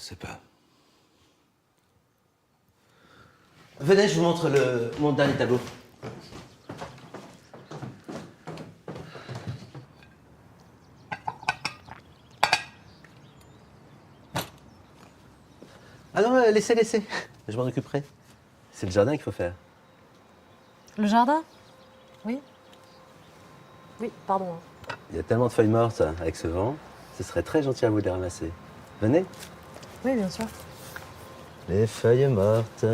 sais pas. Venez, je vous montre mon dernier tableau. Ah non, laissez. Je m'en occuperai. C'est le jardin qu'il faut faire. Le jardin? Oui. Oui, pardon. Il y a tellement de feuilles mortes avec ce vent, ce serait très gentil à vous de les ramasser. Venez. Oui, bien sûr. Les feuilles mortes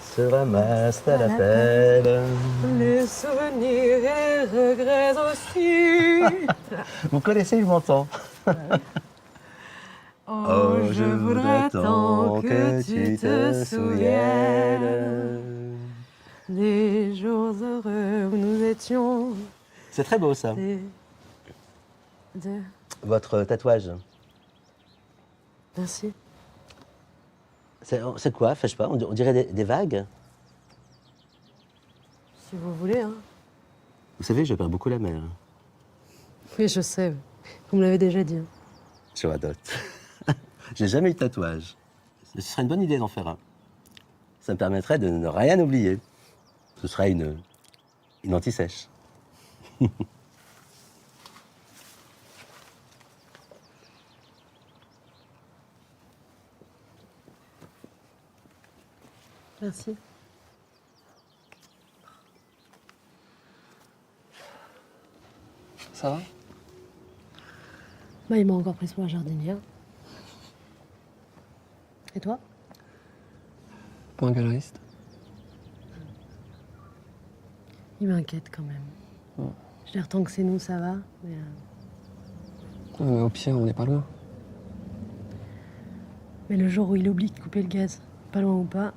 se ramassent à la pelle. Les souvenirs et regrets aussi. Vous connaissez, je m'entends. Oh, je voudrais tant que tu te souviennes des jours heureux où nous étions. C'est très beau, ça. Votre tatouage. Merci. C'est quoi? Enfin, je sais pas, on dirait des vagues. Si vous voulez, hein. Vous savez, je perds beaucoup la mer. Oui, je sais. Vous me l'avez déjà dit. Je radote. J'ai jamais eu de tatouage. Ce serait une bonne idée d'en faire un. Ça me permettrait de ne rien oublier. Ce serait une anti-sèche. Merci. Ça va? Bah, il m'a encore pris pour la jardinière. Et toi? Pour un galeriste? Il m'inquiète quand même. Ouais. Je veux dire, tant que c'est nous, ça va. Mais Au pire, on n'est pas loin. mais le jour où il oublie de couper le gaz, pas loin ou pas,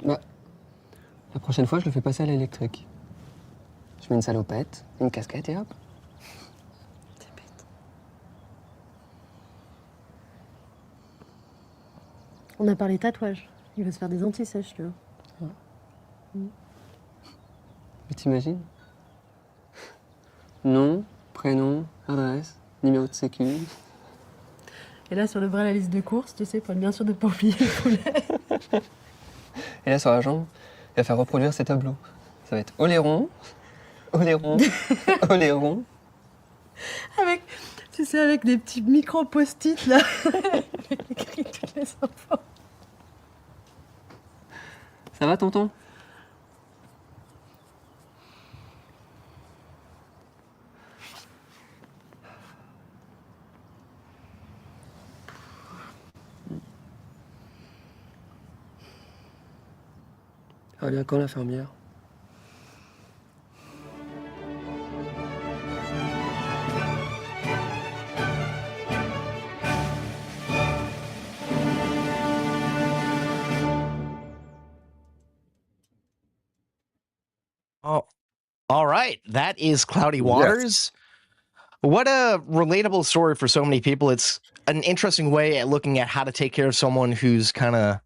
Bah, la prochaine fois, je le fais passer à l'électrique. Je mets une salopette, une casquette et hop. c'est bête. On a parlé tatouage. Il veut se faire des anti-sèches, tu vois. Mais t'imagines? Nom, prénom, adresse, numéro de sécu. Et là, sur le bras, la liste de courses, tu sais, pour être bien sûr de ne pas oublier le poulet. Et là, sur la jambe, il va faire reproduire ces tableaux. Ça va être oléron, oléron, oléron. Avec, tu sais, avec des petits micro post-it, là. Écrit toutes les infos. Ça va, tonton? Elle vient quand, l'infirmière? Oh, all right. That is Cloudy Waters. What a relatable story for so many people. It's an interesting way at looking at how to take care of someone who's kind of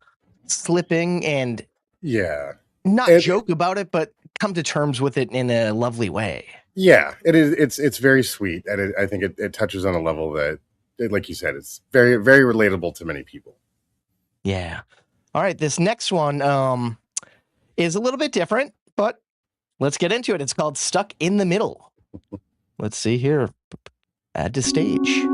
slipping and not joke about it, but come to terms with it in a lovely way. Yeah, it is. It's very sweet, and I think it touches on a level that, like you said, it's very, very relatable to many people. Yeah. All right. This next one is a little bit different, but let's get into it. It's called Stuck in the Middle. Let's see here. Add to stage.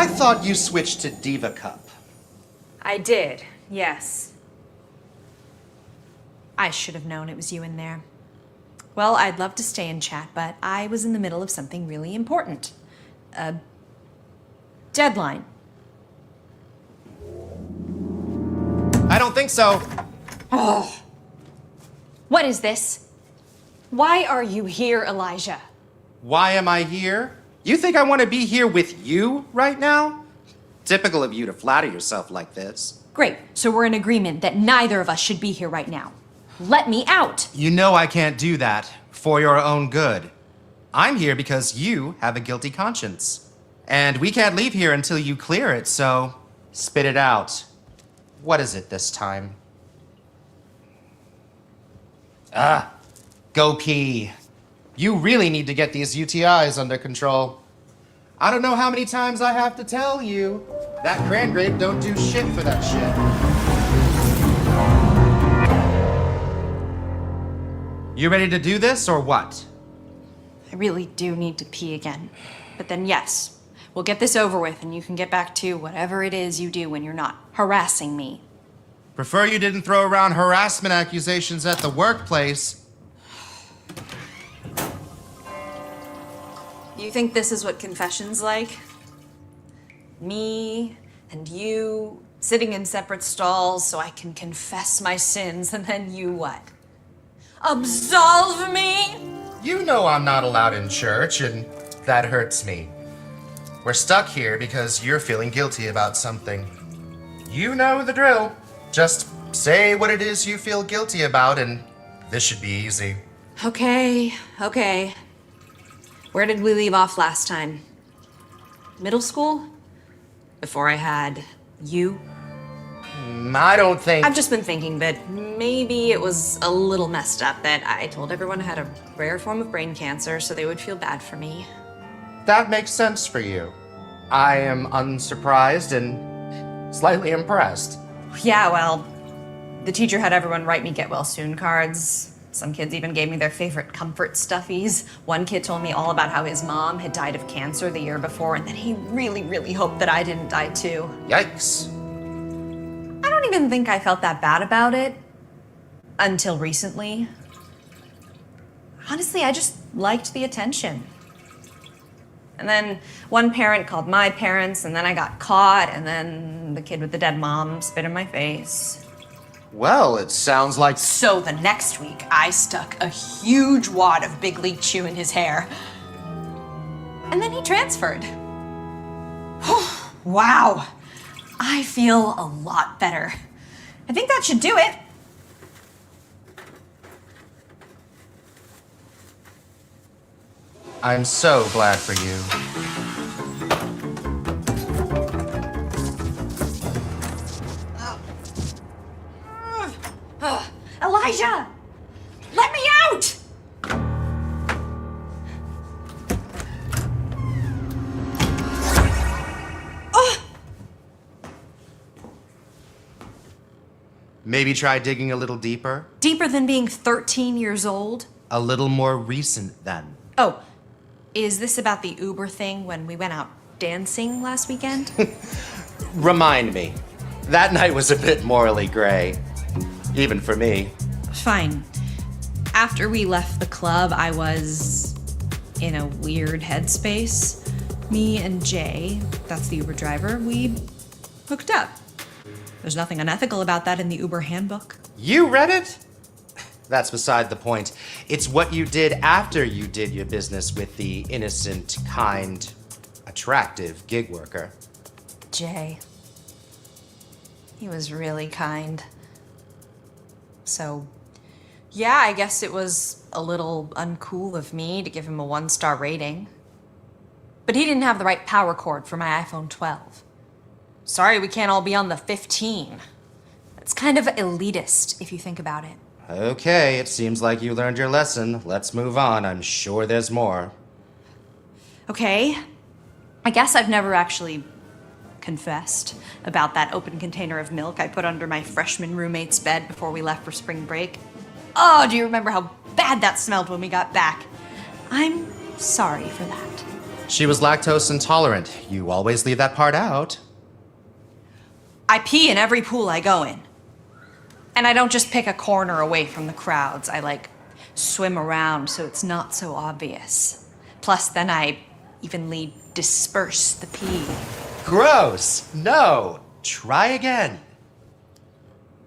I thought you switched to Diva Cup. I did, yes. I should have known it was you in there. Well, I'd love to stay and chat, but I was in the middle of something really important. A deadline. I don't think so. Oh. What is this? Why are you here, Elijah? Why am I here? You think I want to be here with you right now? Typical of you to flatter yourself like this. Great, so we're in agreement that neither of us should be here right now. Let me out! You know I can't do that for your own good. I'm here because you have a guilty conscience. And we can't leave here until you clear it, so spit it out. What is it this time? Go pee. You really need to get these UTIs under control. I don't know how many times I have to tell you. That cran grape don't do shit for that shit. You ready to do this or what? I really do need to pee again. But then yes, we'll get this over with and you can get back to whatever it is you do when you're not harassing me. Prefer you didn't throw around harassment accusations at the workplace. You think this is what confession's like? Me and you sitting in separate stalls so I can confess my sins, and then you what? Absolve me? You know I'm not allowed in church, and that hurts me. We're stuck here because you're feeling guilty about something. You know the drill. Just say what it is you feel guilty about, and this should be easy. Okay. Where did we leave off last time? Middle school? Before I had you? I don't think... I've just been thinking that maybe it was a little messed up that I told everyone I had a rare form of brain cancer so they would feel bad for me. That makes sense for you. I am unsurprised and slightly impressed. Yeah, well, the teacher had everyone write me get well soon cards. Some kids even gave me their favorite comfort stuffies. One kid told me all about how his mom had died of cancer the year before and that he really, really hoped that I didn't die too. Yikes. I don't even think I felt that bad about it until recently. Honestly, I just liked the attention. And then one parent called my parents, and then I got caught, and then the kid with the dead mom spit in my face. Well, it sounds like... So the next week, I stuck a huge wad of Big League Chew in his hair. And then he transferred. Wow. I feel a lot better. I think that should do it. I'm so glad for you. Elijah! Let me out! Maybe try digging a little deeper? Deeper than being 13 years old? A little more recent then. Oh, is this about the Uber thing when we went out dancing last weekend? Remind me. That night was a bit morally gray. Even for me. Fine. After we left the club, I was in a weird headspace. Me and Jay, that's the Uber driver, we hooked up. There's nothing unethical about that in the Uber handbook. You read it? That's beside the point. It's what you did after you did your business with the innocent, kind, attractive gig worker. Jay. He was really kind. So, yeah, I guess it was a little uncool of me to give him a 1-star rating. But he didn't have the right power cord for my iPhone 12. Sorry, we can't all be on the 15. It's kind of elitist, if you think about it. Okay, it seems like you learned your lesson. Let's move on. I'm sure there's more. Okay. I guess I've never actually confessed about that open container of milk I put under my freshman roommate's bed before we left for spring break. Oh, do you remember how bad that smelled when we got back? I'm sorry for that. She was lactose intolerant. You always leave that part out. I pee in every pool I go in. And I don't just pick a corner away from the crowds. I swim around so it's not so obvious. Plus, then I evenly disperse the pee. Gross. No. Try again.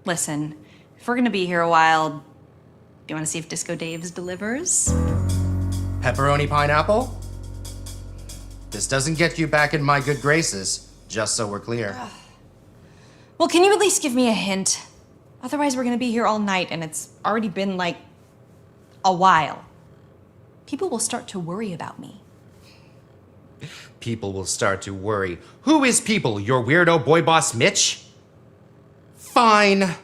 Listen, if we're gonna be here a while, do you wanna see if Disco Dave's delivers? Pepperoni pineapple? This doesn't get you back in my good graces, just so we're clear. Well, can you at least give me a hint? Otherwise, we're gonna be here all night, and it's already been, a while. People will start to worry about me. People will start to worry. Who is people? Your weirdo boy boss Mitch? Fine.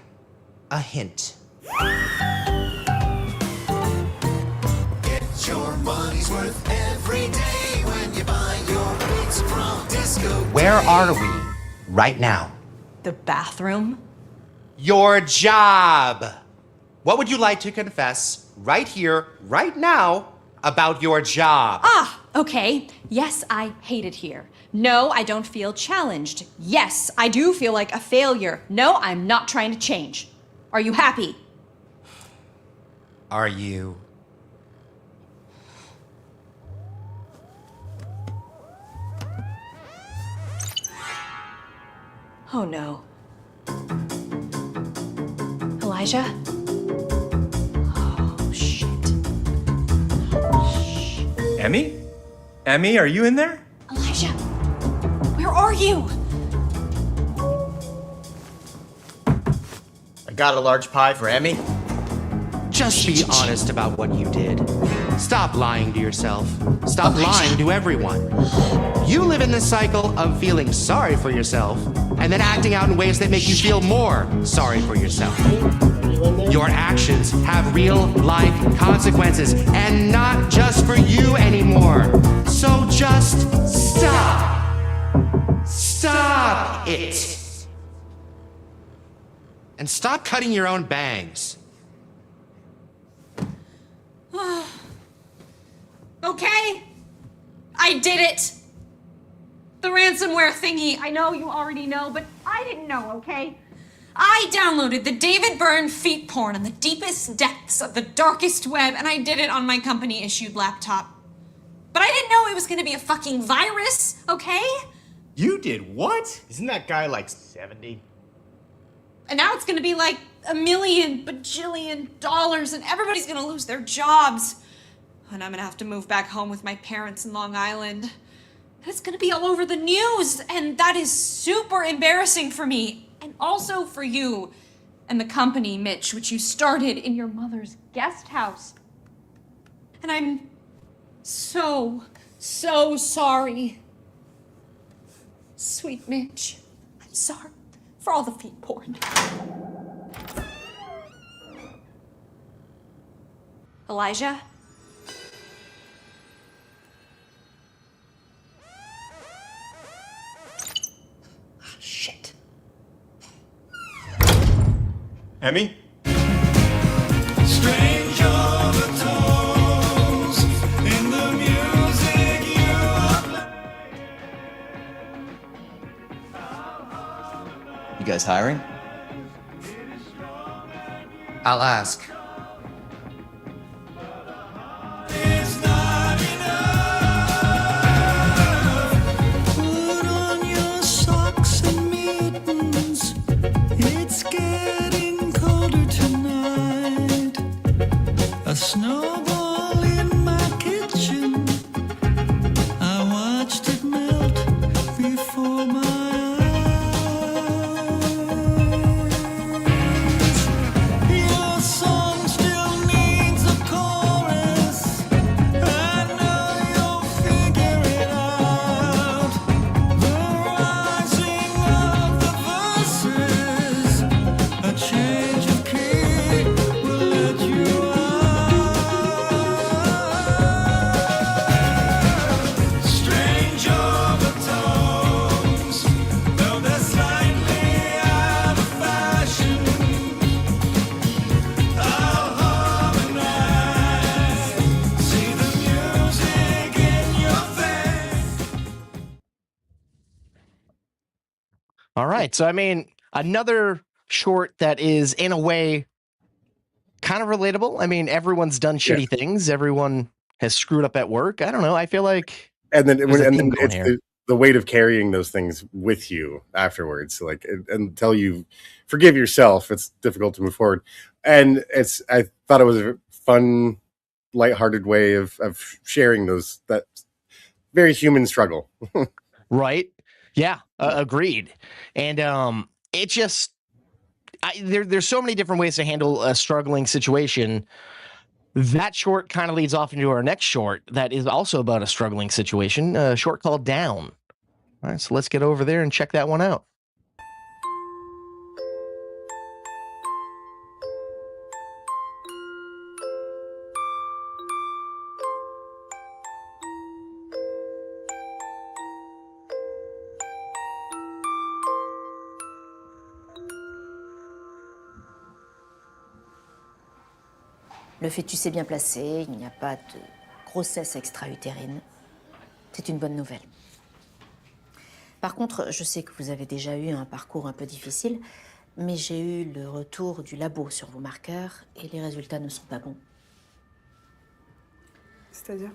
A hint. Get your money's worth every day when you buy your pizza from Disco. Where are we right now? The bathroom? Your job. What would you like to confess right here, right now, about your job? Okay. Yes, I hate it here. No, I don't feel challenged. Yes, I do feel like a failure. No, I'm not trying to change. Are you happy? Are you? Oh no. Elijah? Oh, shit. Emmy? Emmy, are you in there? Elijah, where are you? I got a large pie for Emmy. Just be honest about what you did. Stop lying to yourself. Stop lying to everyone. You live in the cycle of feeling sorry for yourself and then acting out in ways that make you feel more sorry for yourself. Your actions have real life consequences and not just for you anymore. So just stop. Stop it. And stop cutting your own bangs. Okay, I did it. The ransomware thingy, I know you already know, but I didn't know, okay? I downloaded the David Byrne feet porn in the deepest depths of the darkest web, and I did it on my company-issued laptop. But I didn't know it was gonna be a fucking virus, okay? You did what? Isn't that guy like 70? And now it's gonna be like $1 million bajillion, and everybody's gonna lose their jobs. And I'm gonna have to move back home with my parents in Long Island. And it's gonna be all over the news, and that is super embarrassing for me. And also for you and the company, Mitch, which you started in your mother's guest house. And I'm so sorry. Sweet Mitch, I'm sorry for all the feet porn. Elijah? Shit. Emmy? Strange overtones in the music you You guys hiring? I'll ask. It's not enough. Put on your socks and mittens. It's getting colder tonight. A snowball in my kitchen. I watched it melt before my eyes. You're so All right. So, I mean, another short that is, in a way, kind of relatable. I mean, everyone's done shitty things. Everyone has screwed up at work. I don't know. I feel like and then there's a theme going it's here. the weight of carrying those things with you afterwards. Like until you forgive yourself, it's difficult to move forward. And I thought it was a fun, lighthearted way of sharing that very human struggle. Right. Yeah. Agreed. And it just there's so many different ways to handle a struggling situation. That short kind of leads off into our next short that is also about a struggling situation, a short called Down. All right, so let's get over there and check that one out. Le fœtus est bien placé, il n'y a pas de grossesse extra-utérine. C'est une bonne nouvelle. Par contre, je sais que vous avez déjà eu un parcours un peu difficile, mais j'ai eu le retour du labo sur vos marqueurs et les résultats ne sont pas bons. C'est-à-dire?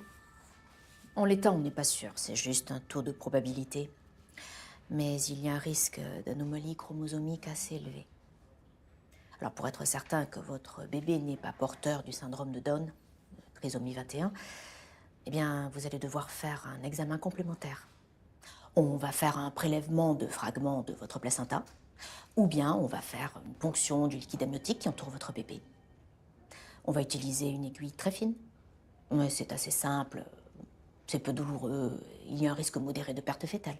En l'état, on n'est pas sûr, c'est juste un taux de probabilité. Mais il y a un risque d'anomalie chromosomique assez élevé. Alors pour être certain que votre bébé n'est pas porteur du syndrome de Down, trisomie 21, eh bien vous allez devoir faire un examen complémentaire. On va faire un prélèvement de fragments de votre placenta, ou bien on va faire une ponction du liquide amniotique qui entoure votre bébé. On va utiliser une aiguille très fine. Mais c'est assez simple, c'est peu douloureux, il y a un risque modéré de perte fœtale.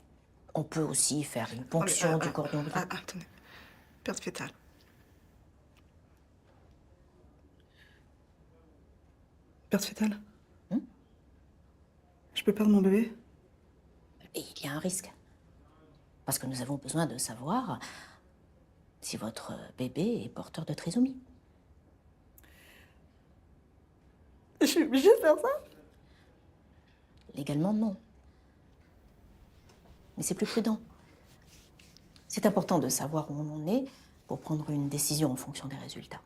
On peut aussi faire une ponction du cordon ombilical. Attendez, perte fœtale. Perte fœtale? Je peux perdre mon bébé? Et il y a un risque. Parce que nous avons besoin de savoir si votre bébé est porteur de trisomie. Je suis obligée de faire ça? Légalement, non. Mais c'est plus prudent. C'est important de savoir où on en est pour prendre une décision en fonction des résultats.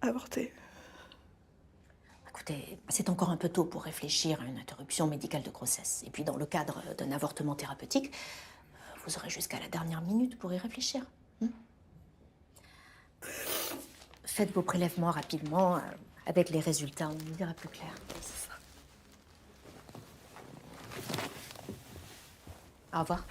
Avorter. Écoutez, c'est encore un peu tôt pour réfléchir à une interruption médicale de grossesse. Et puis, dans le cadre d'un avortement thérapeutique, vous aurez jusqu'à la dernière minute pour y réfléchir. Faites vos prélèvements rapidement. Avec les résultats, on y verra plus clair. C'est ça. Au revoir.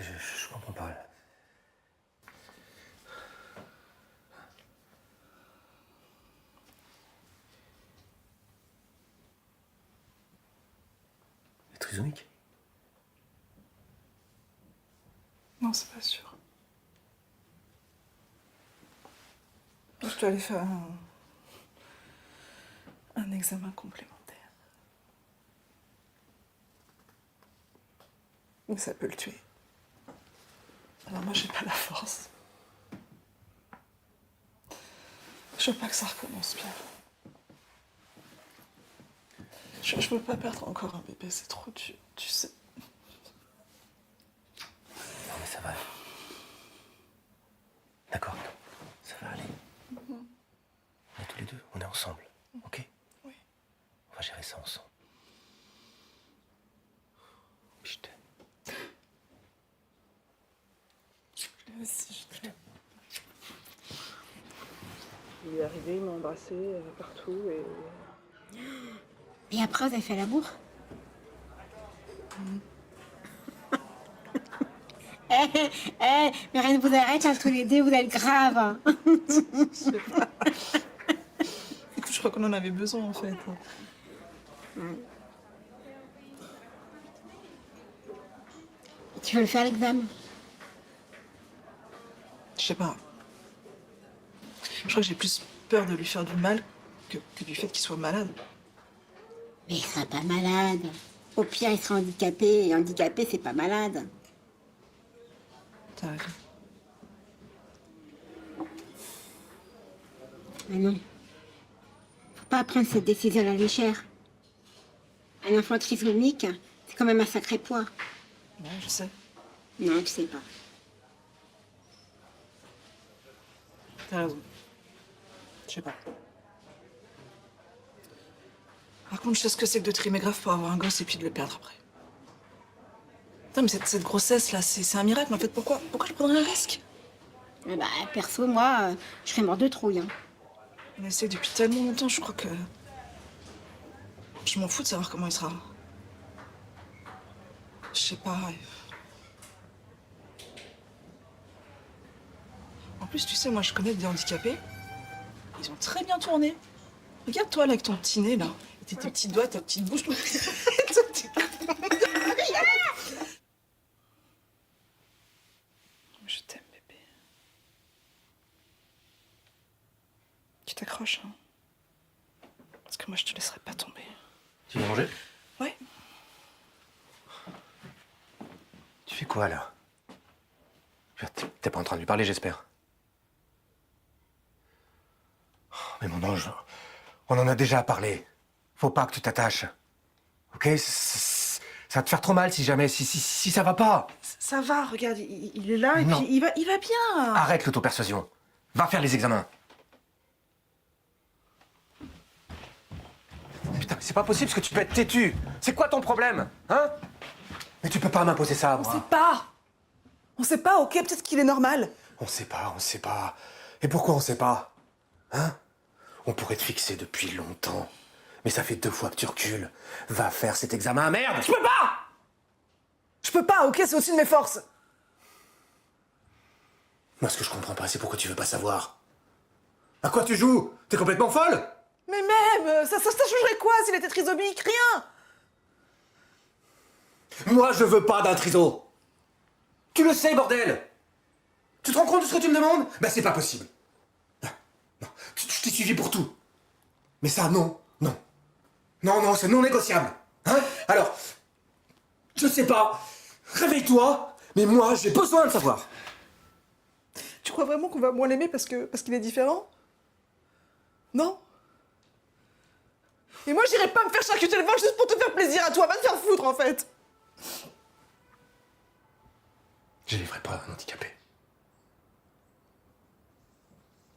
Je comprends pas. Là. Elle est trisomique? Non, c'est pas sûr. Je dois aller faire un examen complémentaire. Mais ça peut le tuer. Alors moi, j'ai pas la force. Je veux pas que ça recommence, Pierre. Je veux pas perdre encore un bébé, c'est trop dur, tu sais. Non mais ça va. D'accord, ça va aller. On est tous les deux, on est ensemble, ok? Oui. On va gérer ça ensemble. Je t'aime. Aussi, je t'aime. Il est arrivé, il m'a embrassé partout et... Et après, vous avez fait l'amour? Mais rien ne vous arrête, hein, tous les deux, vous êtes graves. Hein. Écoute, je crois qu'on en avait besoin en fait. Tu veux le faire l'examen? Je sais pas. Je crois que j'ai plus peur de lui faire du mal que du fait qu'il soit malade. Mais il sera pas malade. Au pire, il sera handicapé. Et handicapé, c'est pas malade. T'as raison. Mais non. Faut pas prendre cette décision à la légère. Un enfant trisomique, c'est quand même un sacré poids. Ouais, je sais. Non, tu sais pas. T'as raison. Je sais pas. Par contre, je sais ce que c'est que de trimer grave pour avoir un gosse et puis de le perdre après. Putain, mais cette grossesse-là, c'est un miracle. En fait, pourquoi je prendrais un risque? Bah, perso, moi, je serais mort de trouille. Hein. On essaie depuis tellement longtemps, je crois que... Je m'en fous de savoir comment il sera. Je sais pas. En plus, tu sais, moi, je connais des handicapés. Ils ont très bien tourné. Regarde-toi, là, avec ton petit nez, là. Et tes petits doigts, ta petite bouche. Je t'aime, bébé. Tu t'accroches, hein. Parce que moi, je te laisserai pas tomber. Tu veux manger? Ouais. Tu fais quoi, là? T'es pas en train de lui parler, j'espère. Oh, mais mon ange, on en a déjà parlé. Faut pas que tu t'attaches. Ok? Ça va te faire trop mal si jamais, si ça va pas. Ça va, regarde, il est là et Non. puis il va bien. Arrête l'auto-persuasion. Va faire les examens. Putain, mais c'est pas possible parce que tu peux être têtu. C'est quoi ton problème? Hein? Mais tu peux pas m'imposer ça, moi. On sait pas, ok? Peut-être qu'il est normal. On sait pas. Et pourquoi on sait pas? Hein? On pourrait te fixer depuis longtemps. Mais ça fait 2 fois que tu recules. Va faire cet examen, merde! Je peux pas! Je peux pas, ok? C'est au-dessus de mes forces. Moi, ce que je comprends pas, c'est pourquoi tu veux pas savoir. À quoi tu joues? T'es complètement folle? Mais même, ça changerait quoi s'il était trisomique? Rien! Moi, je veux pas d'un triso. Tu le sais, bordel! Tu te rends compte de ce que tu me demandes? Bah, c'est pas possible. Non, je t'ai suivi pour tout. Mais ça, non, c'est non négociable. Hein? Alors, je sais pas. Réveille-toi, mais moi, j'ai besoin de savoir. Tu crois vraiment qu'on va moins l'aimer parce qu'il est différent? Non? Et moi, j'irai pas me faire charcuter le ventre juste pour te faire plaisir à toi. Va te faire foutre, en fait. Je livrerai pas un handicapé.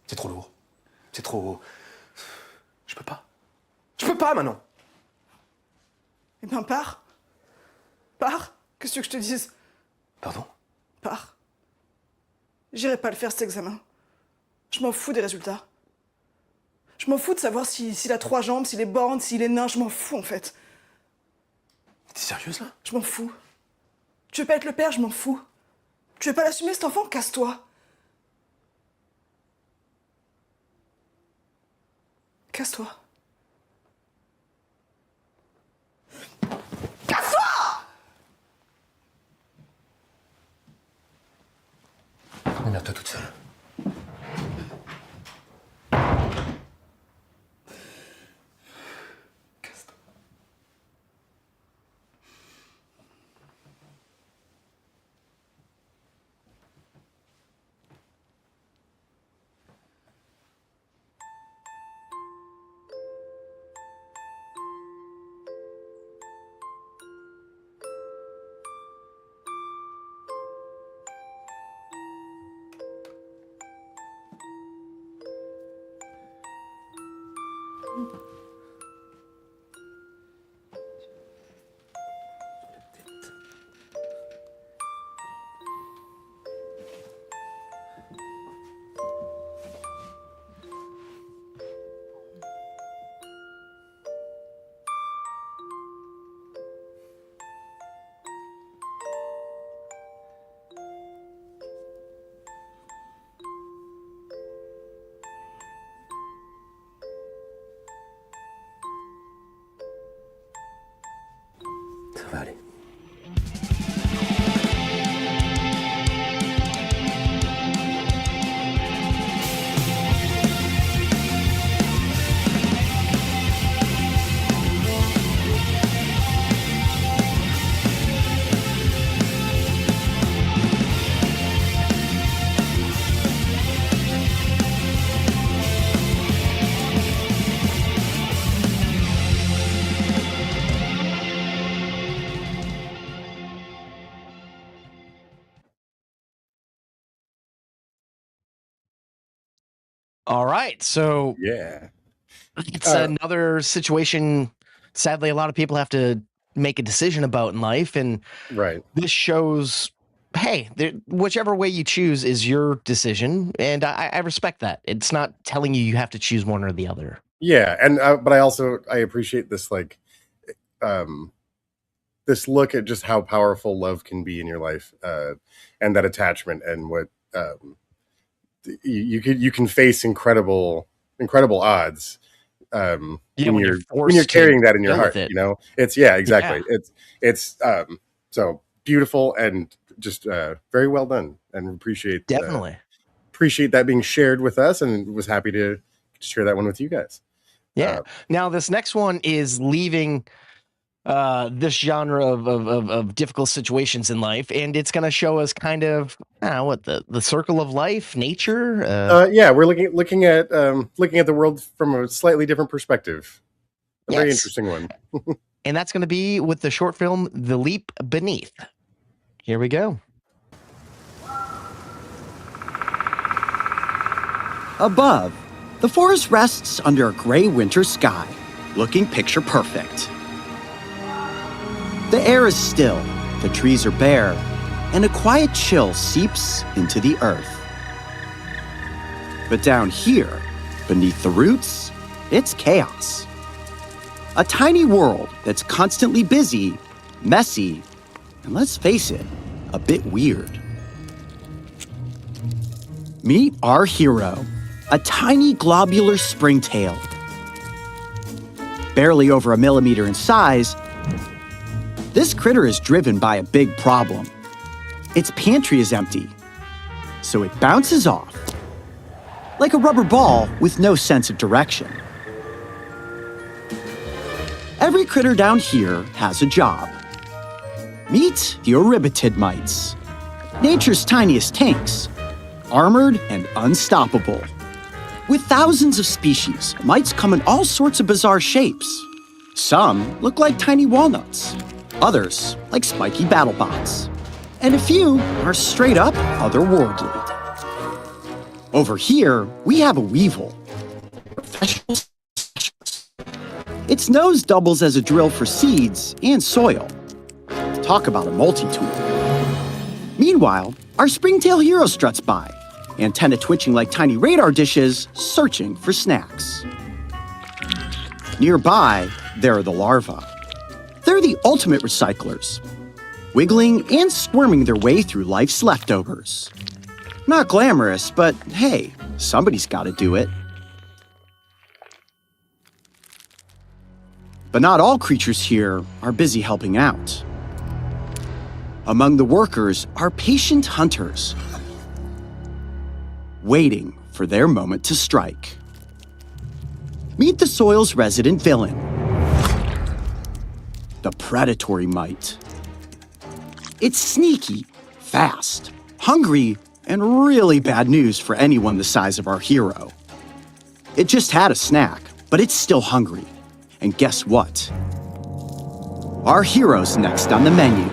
C'est trop lourd. C'est trop... Je peux pas. Je peux pas, maintenant. Eh ben, pars. Pars. Qu'est-ce que tu veux que je te dise? Pardon? Pars. J'irai pas le faire, cet examen. Je m'en fous des résultats. Je m'en fous de savoir s'il a 3 jambes, s'il est borgne, s'il est nain. Je m'en fous, en fait. T'es sérieuse, là? Je m'en fous. Tu veux pas être le père? Je m'en fous. Tu veux pas l'assumer, cet enfant? Casse-toi. Casse-toi. Casse-toi! Emmerde-toi toute seule. Allez. All right, so Yeah. it's another situation. Sadly, a lot of people have to make a decision about in life, and Right. this shows, hey, whichever way you choose is your decision, and I respect that. It's not telling you have to choose one or the other. Yeah, and but I appreciate this this look at just how powerful love can be in your life, and that attachment, and what you can face incredible odds when you're carrying that in your heart. You know, it's exactly. Yeah. It's so beautiful and just very well done, and appreciate that being shared with us, and was happy to share that one with you guys. Yeah. Now this next one is leaving this genre of difficult situations in life, and it's going to show us kind of what the circle of life, nature. Yeah, we're looking at the world from a slightly different perspective. A very interesting one. And that's going to be with the short film The Leap Beneath. Here we go. Above, the forest rests under a gray winter sky, looking picture perfect. The air is still, the trees are bare, and a quiet chill seeps into the earth. But down here, beneath the roots, it's chaos. A tiny world that's constantly busy, messy, and let's face it, a bit weird. Meet our hero, a tiny globular springtail. Barely over a millimeter in size, this critter is driven by a big problem. Its pantry is empty, so it bounces off, like a rubber ball with no sense of direction. Every critter down here has a job. Meet the Eurybitid mites, nature's tiniest tanks, armored and unstoppable. With thousands of species, mites come in all sorts of bizarre shapes. Some look like tiny walnuts, others like spiky battlebots, and a few are straight up otherworldly. Over here, we have a weevil, professional specialist. Its nose doubles as a drill for seeds and soil. Talk about a multi-tool. Meanwhile, our springtail hero struts by, antenna twitching like tiny radar dishes, searching for snacks. Nearby, there are the larvae. They're the ultimate recyclers, wiggling and squirming their way through life's leftovers. Not glamorous, but hey, somebody's got to do it. But not all creatures here are busy helping out. Among the workers are patient hunters, waiting for their moment to strike. Meet the soil's resident villain, the predatory mite. It's sneaky, fast, hungry, and really bad news for anyone the size of our hero. It just had a snack, but it's still hungry. And guess what? Our hero's next on the menu.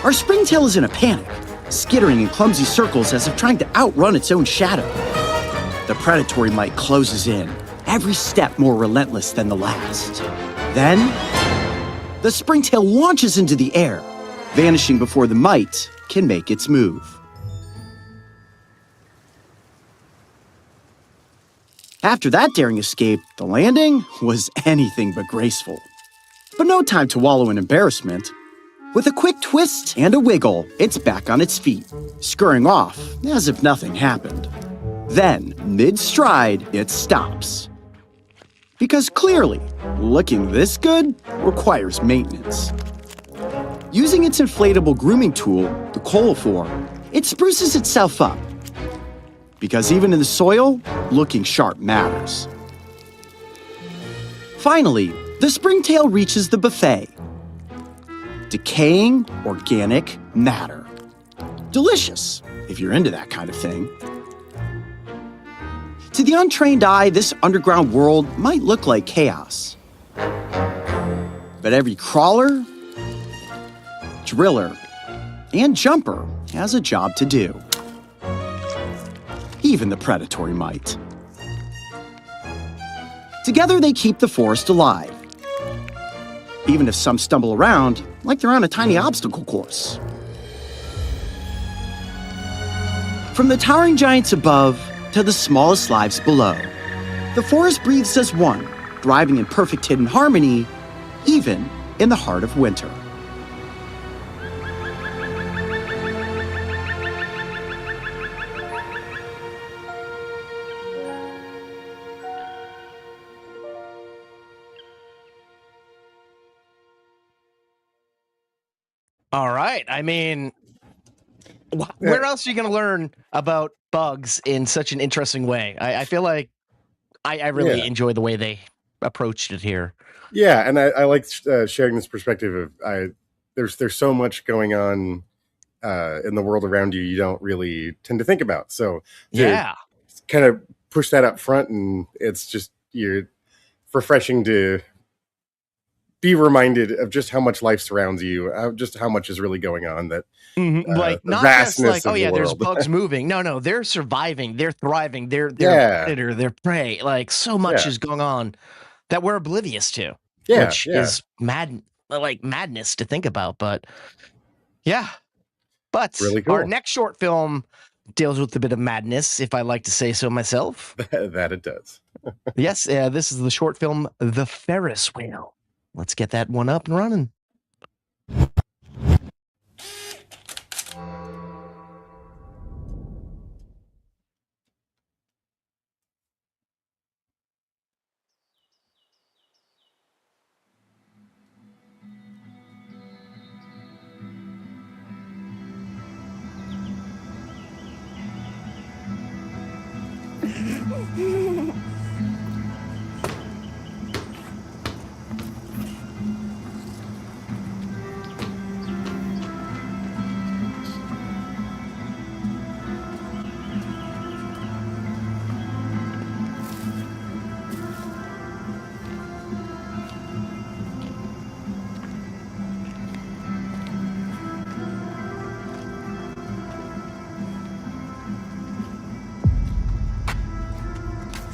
Our springtail is in a panic, skittering in clumsy circles as if trying to outrun its own shadow. The predatory mite closes in, every step more relentless than the last. Then, the springtail launches into the air, vanishing before the mite can make its move. After that daring escape, the landing was anything but graceful. But no time to wallow in embarrassment. With a quick twist and a wiggle, it's back on its feet, scurrying off as if nothing happened. Then, mid-stride, it stops. Because clearly, looking this good requires maintenance. Using its inflatable grooming tool, the coliform, it spruces itself up. Because even in the soil, looking sharp matters. Finally, the springtail reaches the buffet. Decaying organic matter. Delicious, if you're into that kind of thing. To the untrained eye, this underground world might look like chaos. But every crawler, driller, and jumper has a job to do. Even the predatory might. Together they keep the forest alive. Even if some stumble around like they're on a tiny obstacle course. From the towering giants above to the smallest lives below, the forest breathes as one, thriving in perfect hidden harmony, even in the heart of winter. All right. I mean, where else are you going to learn about bugs in such an interesting way? I feel like I really enjoy the way they approached it here. Yeah, and I like sharing this perspective of there's so much going on in the world around you don't really tend to think about. So yeah, kind of push that up front, and it's just refreshing to be reminded of just how much life surrounds you, just how much is really going on. That like not just like, oh yeah, there's bugs moving. No, they're surviving, they're thriving, they're predator, they're prey. Like so much is going on that we're oblivious to, which is madness to think about. But yeah, but really cool. Our next short film deals with a bit of madness, if I like to say so myself. That it does. Yes, this is the short film The Ferris Wheel. Let's get that one up and running.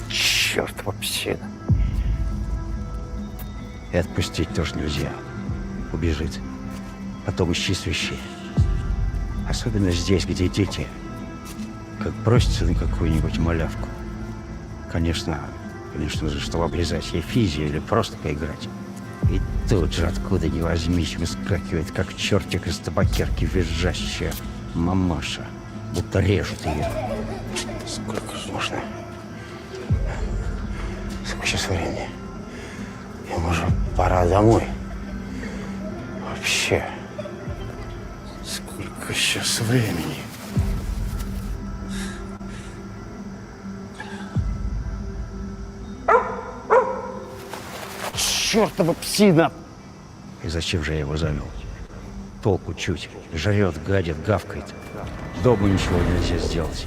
Чёртова псина. И отпустить тоже нельзя. Убежит. Потом ищи свищи. Особенно здесь, где дети. Как бросятся на какую-нибудь малявку. Конечно же, чтобы облизать ей физию или просто поиграть. И тут же, откуда ни возьмись, выскакивает, как чертик из табакерки, визжащая мамаша. Будто режет ее. Сколько же можно? Сколько сейчас времени? Им уже пора домой. Вообще. Сколько сейчас времени? Чёртова псина! И зачем же я его завел? Толку чуть. Жрет, гадит, гавкает. Дома ничего нельзя сделать.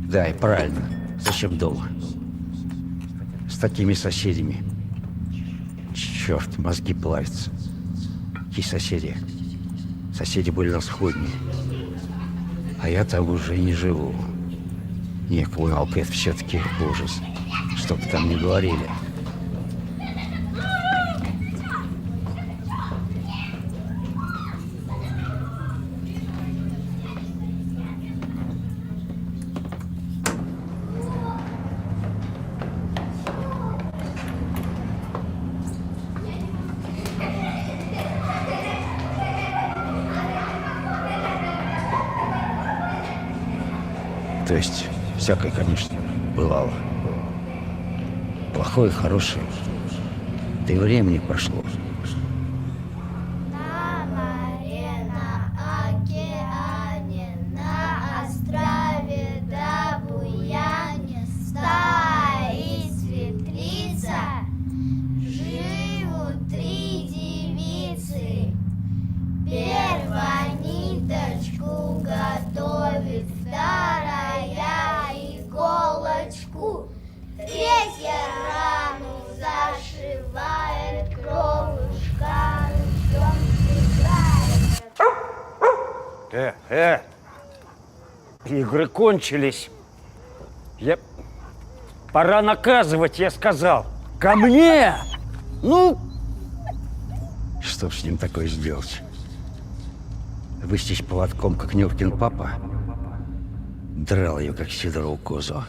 Да, и правильно. Зачем дома? С такими соседями. Черт, мозги плавятся. Какие соседи? Соседи были на сходне. А я там уже не живу. Не, коммуналка, это все-таки ужас. Что бы там ни говорили. То есть, всякое, конечно, бывало. Плохое, хорошее. Да и времени прошло. На море, на океане, на острове да буяне стоит светлица, живут 3 девицы. Первая ниточку готовит, вторая иголочку, третья рану зашивает, кровушка ручьем стекает. Игры кончились. Пора наказывать, я сказал. Ко мне! Ну! Что ж с ним такое сделать? Выстечь поводком, как Нюркин папа? Драл ее, как Сидорову козу.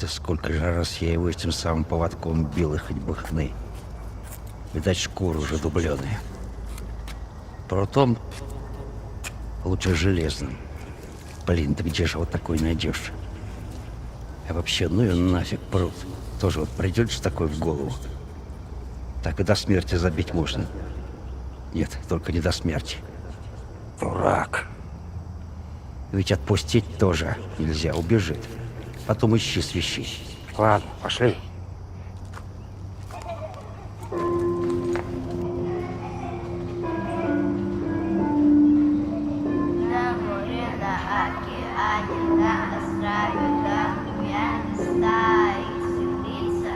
Да сколько же раз я его этим самым поводком бил, и хоть бы хны. Видать, шкура уже дубленая. Прутом лучше железным. Блин, да где же вот такой найдешь? А вообще, ну и нафиг прут. Тоже вот придет же такой в голову. Так и до смерти забить можно. Нет, только не до смерти. Дурак. Ведь отпустить тоже нельзя, убежит. Потом ищи свищи. Ладно, пошли. На море, на океане, на острове да буяне стоит светлица,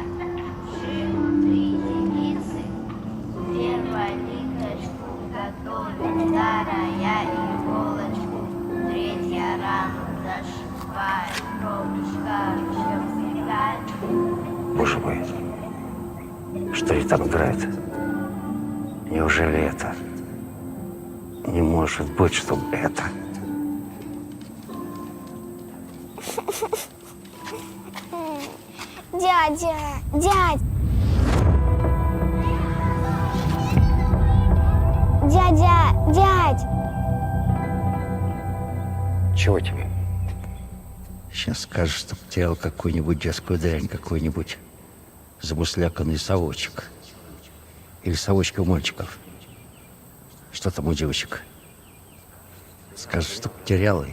живут 3 девицы. Первая ниточку готовит, вторая иголочку, третья рану зашивает, кровушка ручьем стекает. Боже мой, что ли там играет? Неужели это? Не может быть, чтобы это. Дядя, дядь! Дядя, дядь! Чего тебе? Сейчас скажешь, что потерял какую-нибудь детскую дрянь, какой-нибудь замусляканный совочек. Или совочка у мальчиков. Что там у девочек? Скажешь, что потерял, и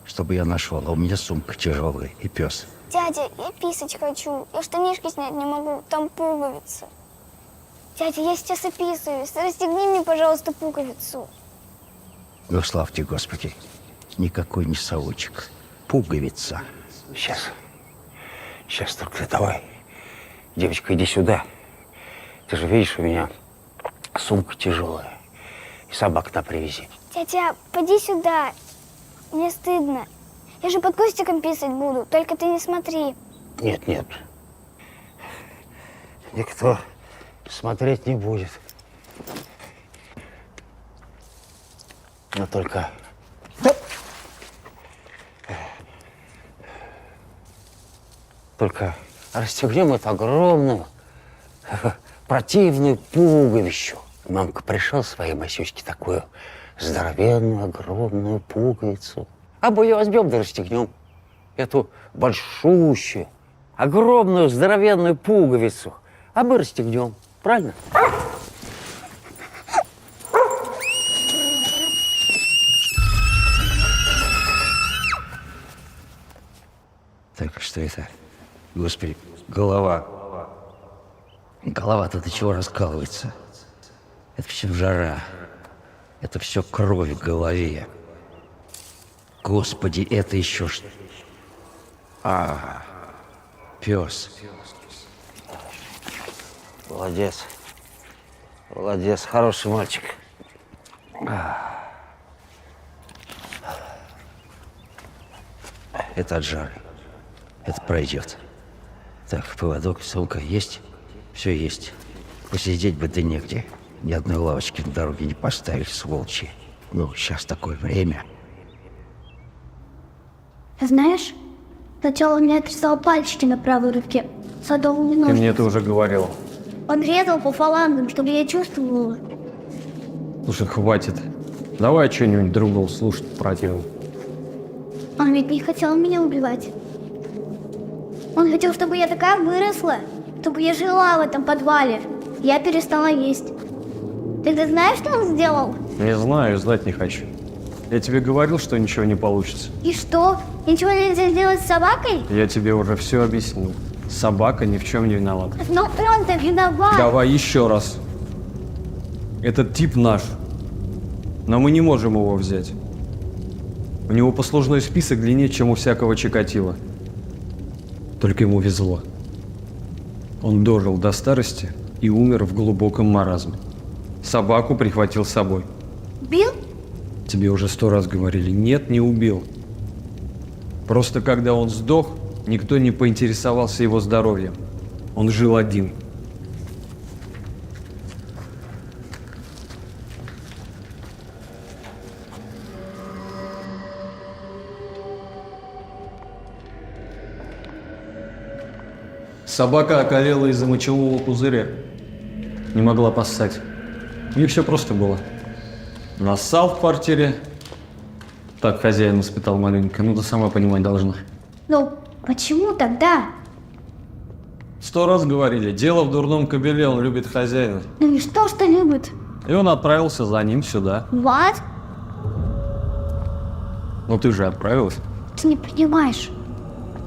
чтобы я нашел. А у меня сумка тяжелая и пес. Дядя, я писать хочу. Я штанишки снять не могу, там пуговицы. Дядя, я сейчас описываюсь. Расстегни мне, пожалуйста, пуговицу. Ну, славьте, Господи, никакой не совочек. Пуговица. Сейчас только давай. Девочка, иди сюда. Ты же видишь, у меня сумка тяжелая. И собак-то привези. Дядя, поди сюда. Мне стыдно. Я же под кустиком писать буду, только ты не смотри. Нет, нет. Никто смотреть не будет. Но только... Только расстегнем эту огромную, противную пуговищу. Мамка пришел своей Масюське такую здоровенную, огромную пуговицу. А мы ее возьмем да расстегнем. Эту большущую, огромную здоровенную пуговицу, а мы расстегнем. Правильно? Так, что это? Господи, голова. Голова-то до чего раскалывается? Это все жара. Это все кровь в голове. Господи, это еще что? Пес. Молодец. Молодец, хороший мальчик. Это от жары. Это пройдет. Так, поводок, сумка есть? Все есть. Посидеть бы да негде. Ни одной лавочки на дороге не поставили, сволочи. Ну, сейчас такое время. Знаешь, сначала он мне отрезал пальчики на правой руке, садовыми ножницами. Ты мне это уже говорил. Он резал по фалангам, чтобы я чувствовала. Слушай, хватит. Давай что-нибудь другого слушать противно. Он ведь не хотел меня убивать. Он хотел, чтобы я такая выросла, чтобы я жила в этом подвале. Я перестала есть. Ты знаешь, что он сделал? Не знаю, знать не хочу. Я тебе говорил, что ничего не получится. И что? Ничего нельзя сделать с собакой? Я тебе уже все объяснил. Собака ни в чем не виновата. Но он-то виноват. Давай еще раз. Этот тип наш. Но мы не можем его взять. У него послужной список длиннее, чем у всякого Чикатило. Только ему везло. Он дожил до старости и умер в глубоком маразме. Собаку прихватил с собой. Бил? Тебе уже 100 раз говорили. Нет, не убил. Просто когда он сдох, никто не поинтересовался его здоровьем. Он жил один. Собака околела из-за мочевого пузыря. Не могла поссать. У них все просто было. Нассал в квартире. Так хозяин воспитал маленько. Ну, ты сама понимать должна. Ну, почему тогда? 100 раз говорили, дело в дурном кобеле, он любит хозяина. Ну и что любит? И он отправился за ним сюда. What? Ну ты же отправилась. Ты не понимаешь.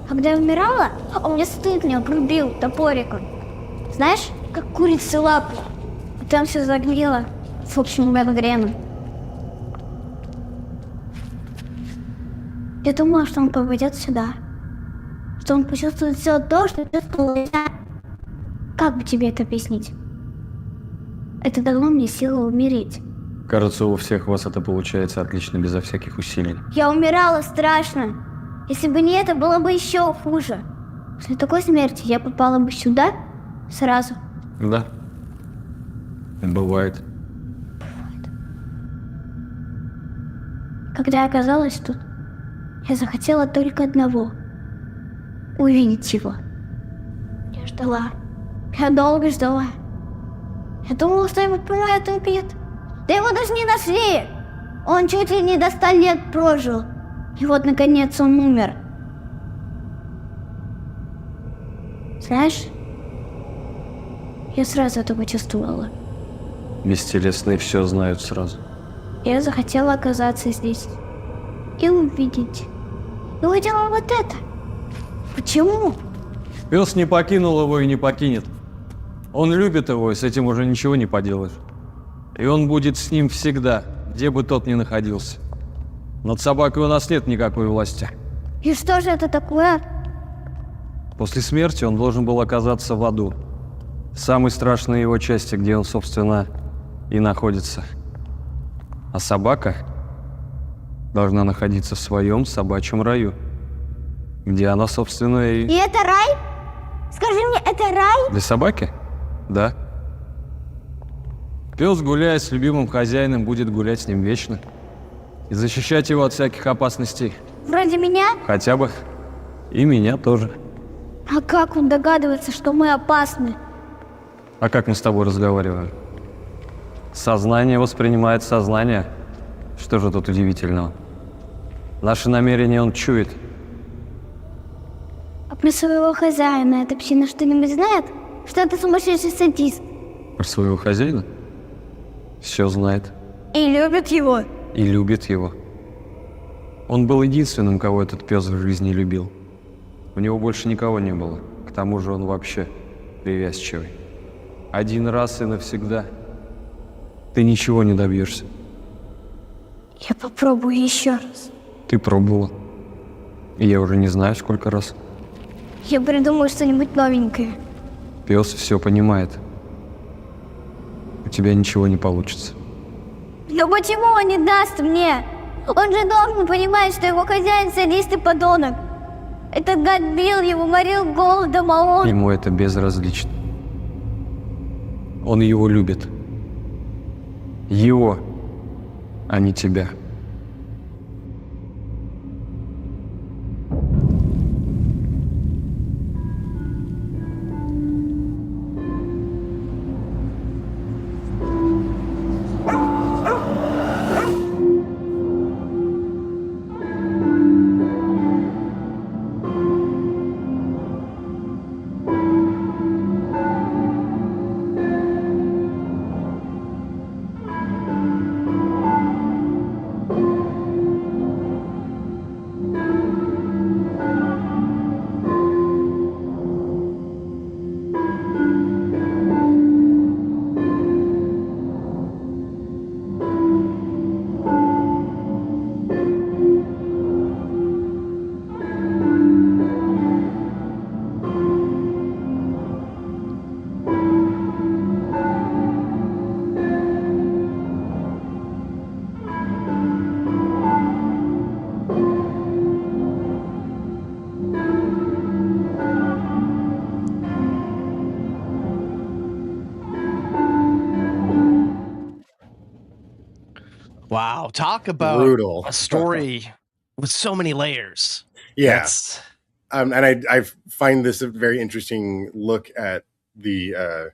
Когда я умирала, он мне стыд мне обрубил топориком. Знаешь, как курица лапу. А там все загнило. В общем, гангрена. Я думала, что он попадет сюда. Что он почувствует все то, что чувствовала я. Как бы тебе это объяснить? Это дало мне силу умереть. Кажется, у всех вас это получается отлично, безо всяких усилий. Я умирала страшно. Если бы не это, было бы еще хуже. После такой смерти я попала бы сюда сразу. Да. Бывает. Когда я оказалась тут, я захотела только одного — увидеть его. Я ждала. Я долго ждала. Я думала, что его поймают и убьют. Да его даже не нашли. Он чуть ли не до 100 лет прожил. И вот, наконец, он умер. Знаешь, я сразу это почувствовала. Бестелесные все знают сразу. Я захотела оказаться здесь и увидеть. И увидела вот это. Почему? Пес не покинул его и не покинет. Он любит его, и с этим уже ничего не поделаешь. И он будет с ним всегда, где бы тот ни находился. Над собакой у нас нет никакой власти. И что же это такое? После смерти он должен был оказаться в аду. Самой страшной его части, где он, собственно, и находится. А собака должна находиться в своем собачьем раю, где она, собственно, И это рай? Скажи мне, это рай? Для собаки? Да. Пес, гуляя с любимым хозяином, будет гулять с ним вечно. И защищать его от всяких опасностей. Вроде меня? Хотя бы. И меня тоже. А как он догадывается, что мы опасны? А как мы с тобой разговариваем? Сознание воспринимает сознание. Что же тут удивительного? Наши намерения он чует. А Про своего хозяина эта псина что-нибудь знает? Что это сумасшедший садист? Про своего хозяина? Все знает. И любит его. И любит его. Он был единственным, кого этот пес в жизни любил. У него больше никого не было. К тому же он вообще привязчивый. Один раз и навсегда. Ты ничего не добьешься. Я попробую еще раз. Ты пробовала. И я уже не знаю, сколько раз. Я придумаю что-нибудь новенькое. Пес все понимает. У тебя ничего не получится. Но почему он не даст мне? Он же должен понимать, что его хозяин садист и подонок. Этот гад бил его, морил голодом, а он... Ему это безразлично. Он его любит. Его, а не тебя. Wow, talk about Brutal. a story with so many layers. Yeah. And I find this a very interesting look at the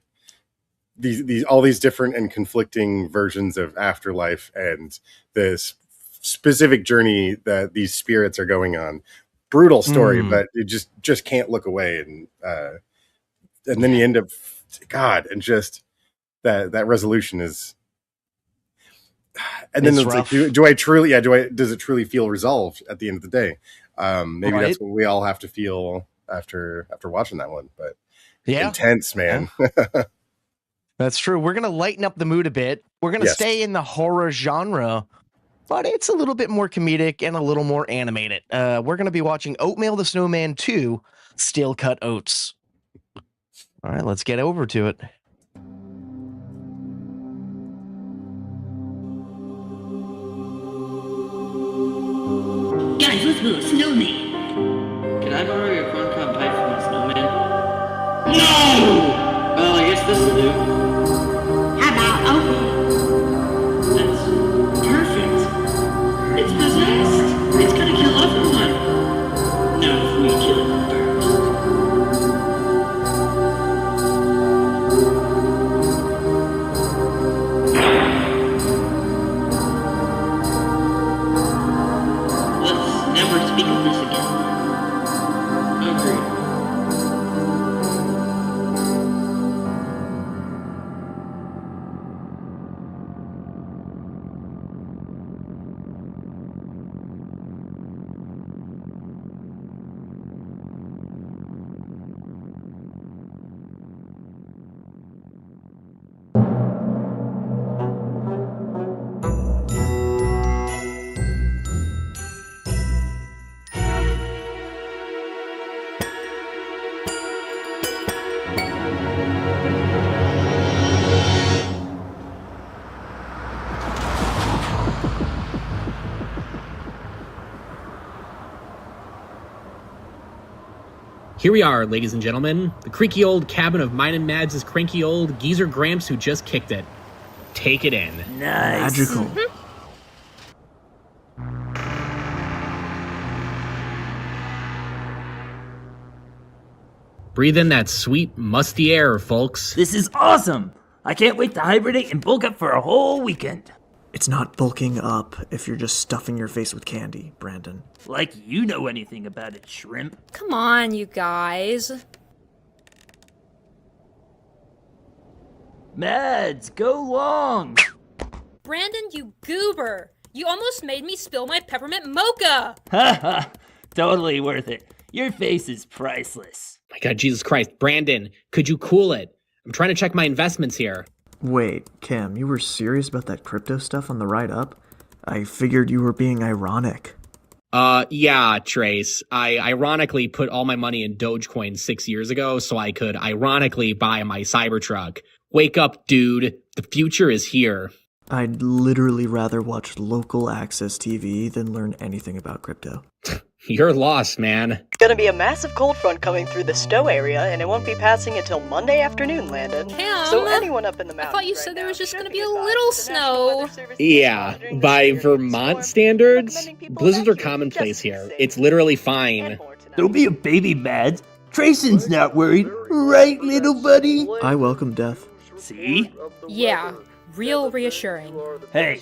these all these different and conflicting versions of afterlife and this specific journey that these spirits are going on. Brutal story, but it just can't look away, and then you end up, God, and just that resolution is, and then it's like, do I truly, does it truly feel resolved at the end of the day? Maybe that's what we all have to feel after watching that one, but intense, man. That's true. We're going to lighten up the mood a bit. We're going to stay in the horror genre, but it's a little bit more comedic and a little more animated. We're going to be watching Oatmeal the Snowman 2, Steel Cut Oats. All right, let's get over to it. Guys, let's build a snowman. Can I borrow your corncob pipe from the snowman? No! Well, I guess this will do. How about oatmeal? That's Perfect. It's possessed. It's gonna kill everyone. not if we kill it first. Let's never speak of this again. Agreed. Here we are, ladies and gentlemen. The creaky old cabin of mine and Mads' cranky old geezer Gramps who just kicked it. Take it in. Nice. Magical. Breathe in that sweet, musty air, folks. This is awesome. I can't wait to hibernate and bulk up for a whole weekend. It's not bulking up if you're just stuffing your face with candy, Brandon. Like you know anything about it, shrimp. Come on, you guys. Mads, go long! Brandon, you goober! You almost made me spill my peppermint mocha! Haha, totally worth it. Your face is priceless. My God, Jesus Christ. Brandon, could you cool it? I'm trying to check my investments here. Wait, Cam, you were serious about that crypto stuff on the ride up? I figured you were being ironic. Yeah, Trace. I ironically put all my money in Dogecoin 6 years ago so I could ironically buy my Cybertruck. Wake up, dude. The future is here. I'd literally rather watch local access TV than learn anything about crypto. You're lost, man. It's gonna be a massive cold front coming through the Stowe area, and it won't be passing until Monday afternoon, Landon. Cam, so anyone up in the I mountains thought you said there was just gonna be a little snow. Yeah, by Vermont standards, blizzards are commonplace here. It's literally fine. Don't be a baby, Mads. Trayson's not worried, right, little buddy? I welcome death. See? Yeah, real reassuring. Hey,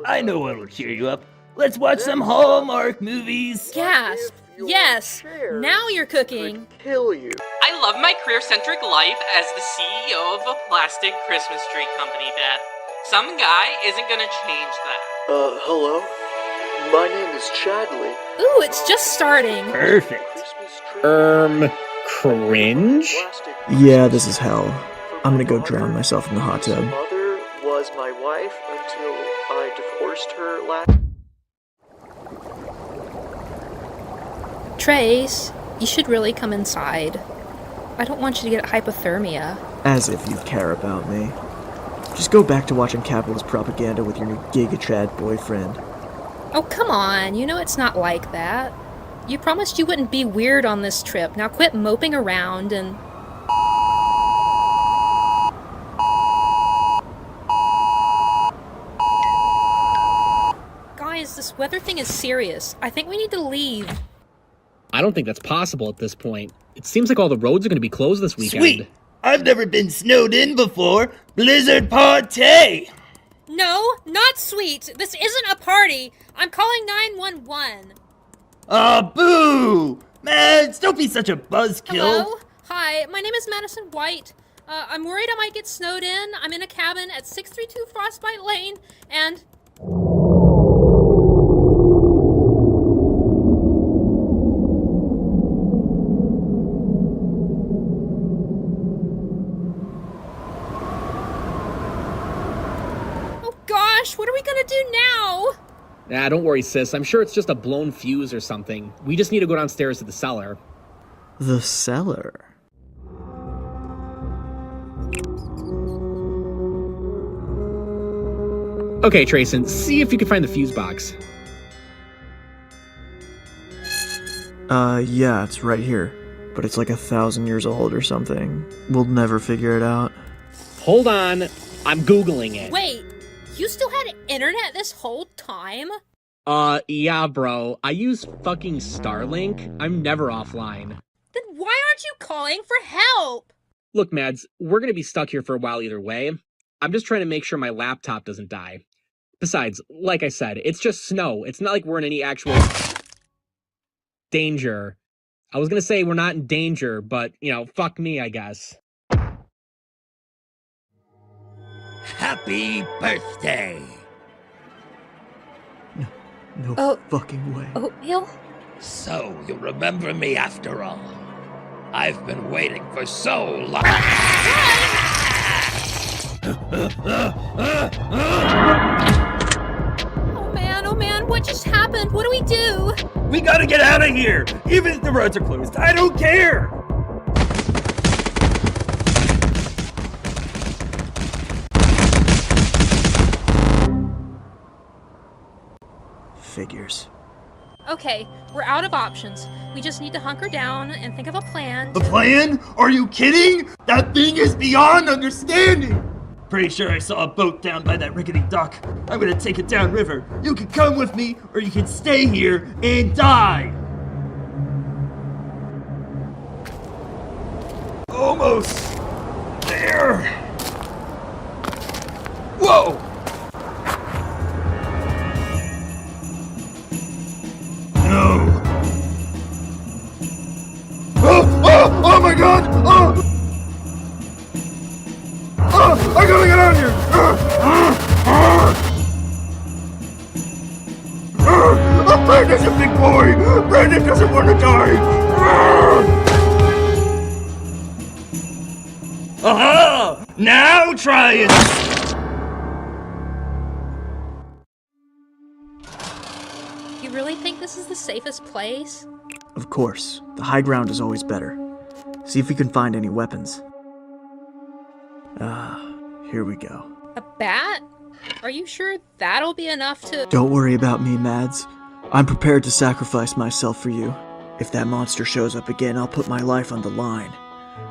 I know what'll cheer you up. Let's watch some Hallmark movies. Gasp! Yes! Now you're cooking. Kill you. I love my career-centric life as the CEO of a plastic Christmas tree company, Beth. Some guy isn't gonna change that. Hello? My name is Chadley. Ooh, it's just starting. Perfect. Cringe? Yeah, this is hell. I'm gonna go drown myself in the hot tub. Mother was my wife until I divorced her last... Trace, you should really come inside. I don't want you to get hypothermia. As if you care about me. Just go back to watching capitalist propaganda with your new giga-trad boyfriend. Oh, come on. You know it's not like that. You promised you wouldn't be weird on this trip. Now quit moping around and... Guys, this weather thing is serious. I think we need to leave. I don't think that's possible at this point. It seems like all the roads are going to be closed this weekend. Sweet! I've never been snowed in before. Blizzard party! No, not sweet. This isn't a party. I'm calling 911. Boo! Mads, don't be such a buzzkill. Hello? Hi, my name is Madison White. I'm worried I might get snowed in. I'm in a cabin at 632 Frostbite Lane, and... What are we gonna do now? Nah, don't worry, sis. I'm sure it's just a blown fuse or something. We just need to go downstairs to the cellar. The cellar? Okay, Trayson, see if you can find the fuse box. Yeah, it's right here. But it's like 1,000 years old or something. We'll never figure it out. Hold on. I'm Googling it. Wait. You still had internet this whole time? Yeah, bro. I use fucking Starlink. I'm never offline. Then why aren't you calling for help? Look, Mads, we're gonna be stuck here for a while either way. I'm just trying to make sure my laptop doesn't die. Besides, like I said, it's just snow. It's not like we're in any actual danger. I was gonna say we're not in danger, but, you know, fuck me, I guess. Happy birthday! No fucking way. Oatmeal? So, you remember me after all. I've been waiting for so long. Oh man, what just happened? What do we do? We gotta get out of here! Even if the roads are closed, I don't care! Figures. Okay, we're out of options. We just need to hunker down and think of a plan. A plan? Are you kidding? That thing is beyond understanding! Pretty sure I saw a boat down by that rickety dock. I'm gonna take it downriver. You can come with me, or you can stay here and die! Almost there! Whoa! Don't try it! You really think this is the safest place? Of course, the high ground is always better. See if you can find any weapons. Here we go. A bat? Are you sure that'll be enough to— Don't worry about me, Mads. I'm prepared to sacrifice myself for you. If that monster shows up again, I'll put my life on the line.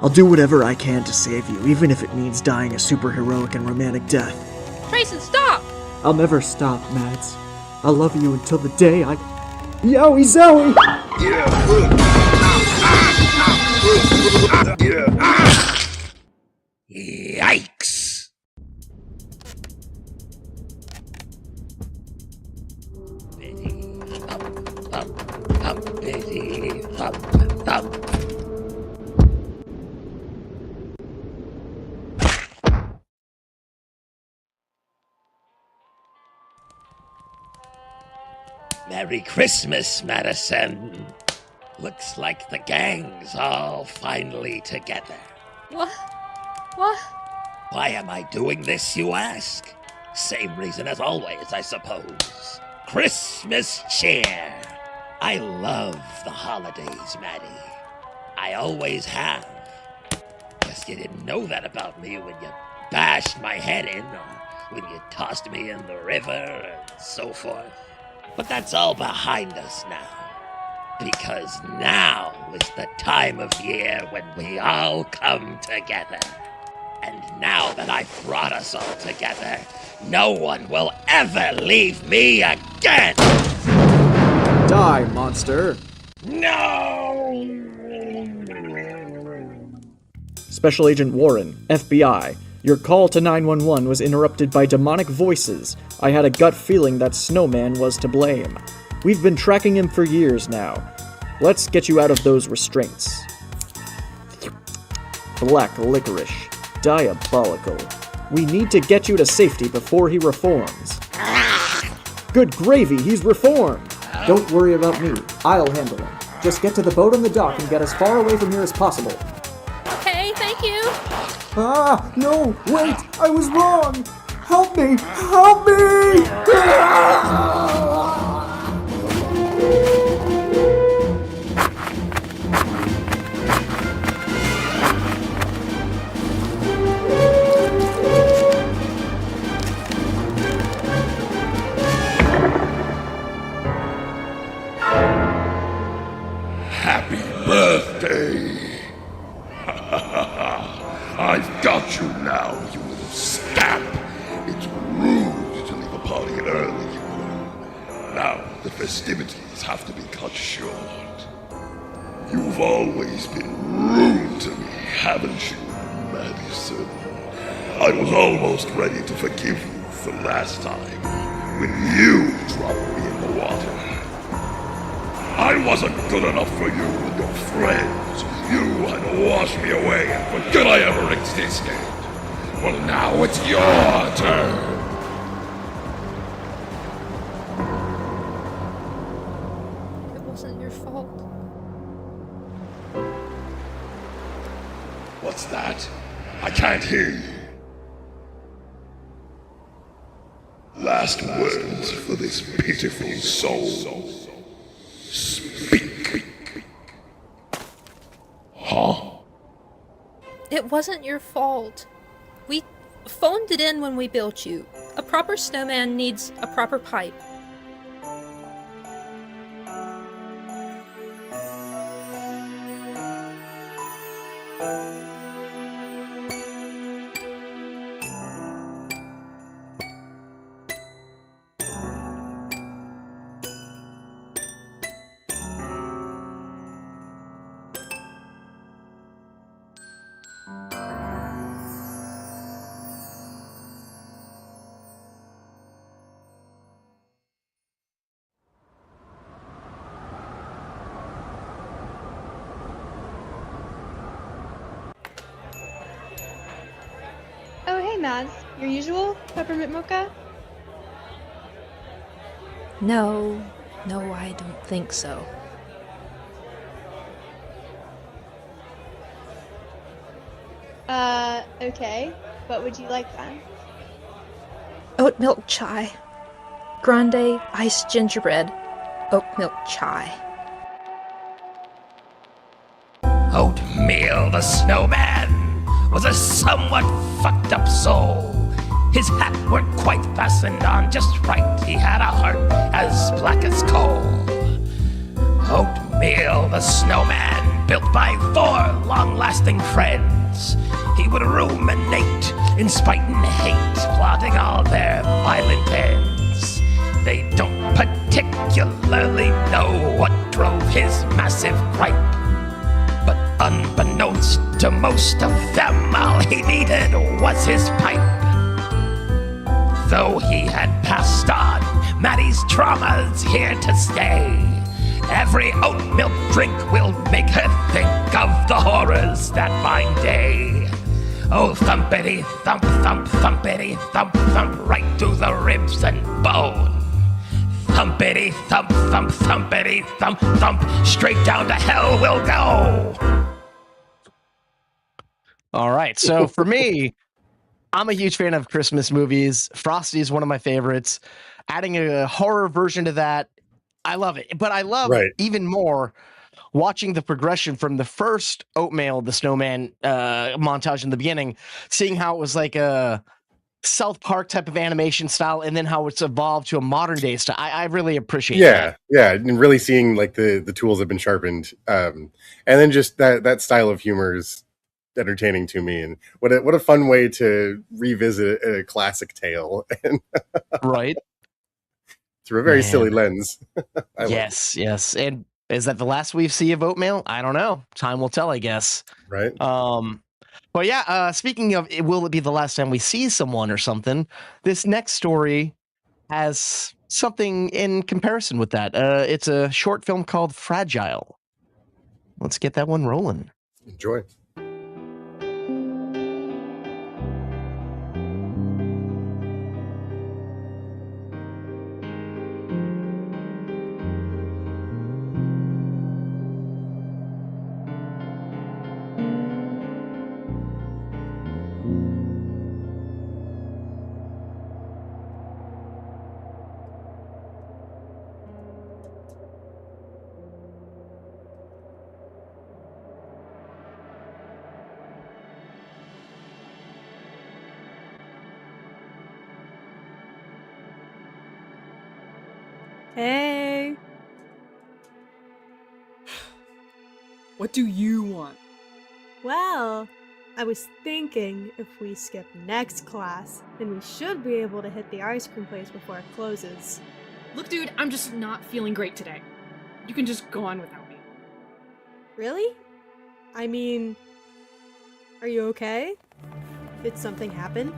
I'll do whatever I can to save you, even if it means dying a superheroic and romantic death. Trayson, stop! I'll never stop, Mads. I'll love you until the day I... Yowie Zowie! Yikes! Up, Betty, up. Merry Christmas, Madison. Looks like the gang's all finally together. What? Why am I doing this, you ask? Same reason as always, I suppose. Christmas cheer. I love the holidays, Maddie. I always have. Guess you didn't know that about me when you bashed my head in, or when you tossed me in the river, and so forth. But that's all behind us now. Because now is the time of year when we all come together. And now that I've brought us all together, no one will ever leave me again! Die, monster! No! Special Agent Warren, FBI. Your call to 911 was interrupted by demonic voices. I had a gut feeling that Snowman was to blame. We've been tracking him for years now. Let's get you out of those restraints. Black licorice. Diabolical. We need to get you to safety before he reforms. Good gravy, he's reformed! Don't worry about me. I'll handle him. Just get to the boat on the dock and get as far away from here as possible. Okay, thank you. Ah, no, wait, I was wrong! Help me! Help me! Happy birthday! I've got you now, you little scamp! It's rude to leave a party early, you know. Now, the festivities have to be cut short. You've always been rude to me, haven't you, Madison? I was almost ready to forgive you the last time, when you dropped me in the water. I wasn't good enough for you and your friends. You had to wash me away and forget I ever existed. Well, now it's your turn. It wasn't your fault. What's that? I can't hear you. Last words for this pitiful soul. Speak. Huh? It wasn't your fault. We phoned it in when we built you. A proper snowman needs a proper pipe. Oh, hey, Mads. Your usual peppermint mocha? No, I don't think so. Okay. What would you like then? Oat milk chai. Grande iced gingerbread. Oat milk chai. Oatmeal the Snowman was a somewhat fucked up soul. His hat weren't quite fastened on just right. He had a heart as black as coal. Oatmeal the Snowman, built by 4 long-lasting friends. He would ruminate in spite and hate, plotting all their violent ends. They don't particularly know what drove his massive gripe, but unbeknownst to most of them, all he needed was his pipe. Though he had passed on, Maddie's trauma's here to stay. Every oat milk drink will make her think of the horrors that fine day. Oh, thumpity thump, thump, thumpity thump, thump, right through the ribs and bone. Thumpity thump, thump, thumpity thump, thump, straight down to hell we'll go. All right. So for me, I'm a huge fan of Christmas movies. Frosty is one of my favorites. Adding a horror version to that, I love it. But I love even more watching the progression from the first Oatmeal the Snowman montage in the beginning, seeing how it was like a South Park type of animation style, and then how it's evolved to a modern day style. I really appreciate that. Yeah, and really seeing like the tools have been sharpened, and then just that style of humor is entertaining to me, and what a fun way to revisit a classic tale. Right, through a very silly lens. Yes. And is that the last we see of Oatmeal? I don't know. Time will tell, I guess. Right. But yeah, speaking of, will it be the last time we see someone or something? This next story has something in comparison with that. It's a short film called Fragile. Let's get that one rolling. Enjoy. Hey. What do you want? Well, I was thinking if we skip next class, then we should be able to hit the ice cream place before it closes. Look, dude, I'm just not feeling great today. You can just go on without me. Really? I mean, are you okay? Did something happen?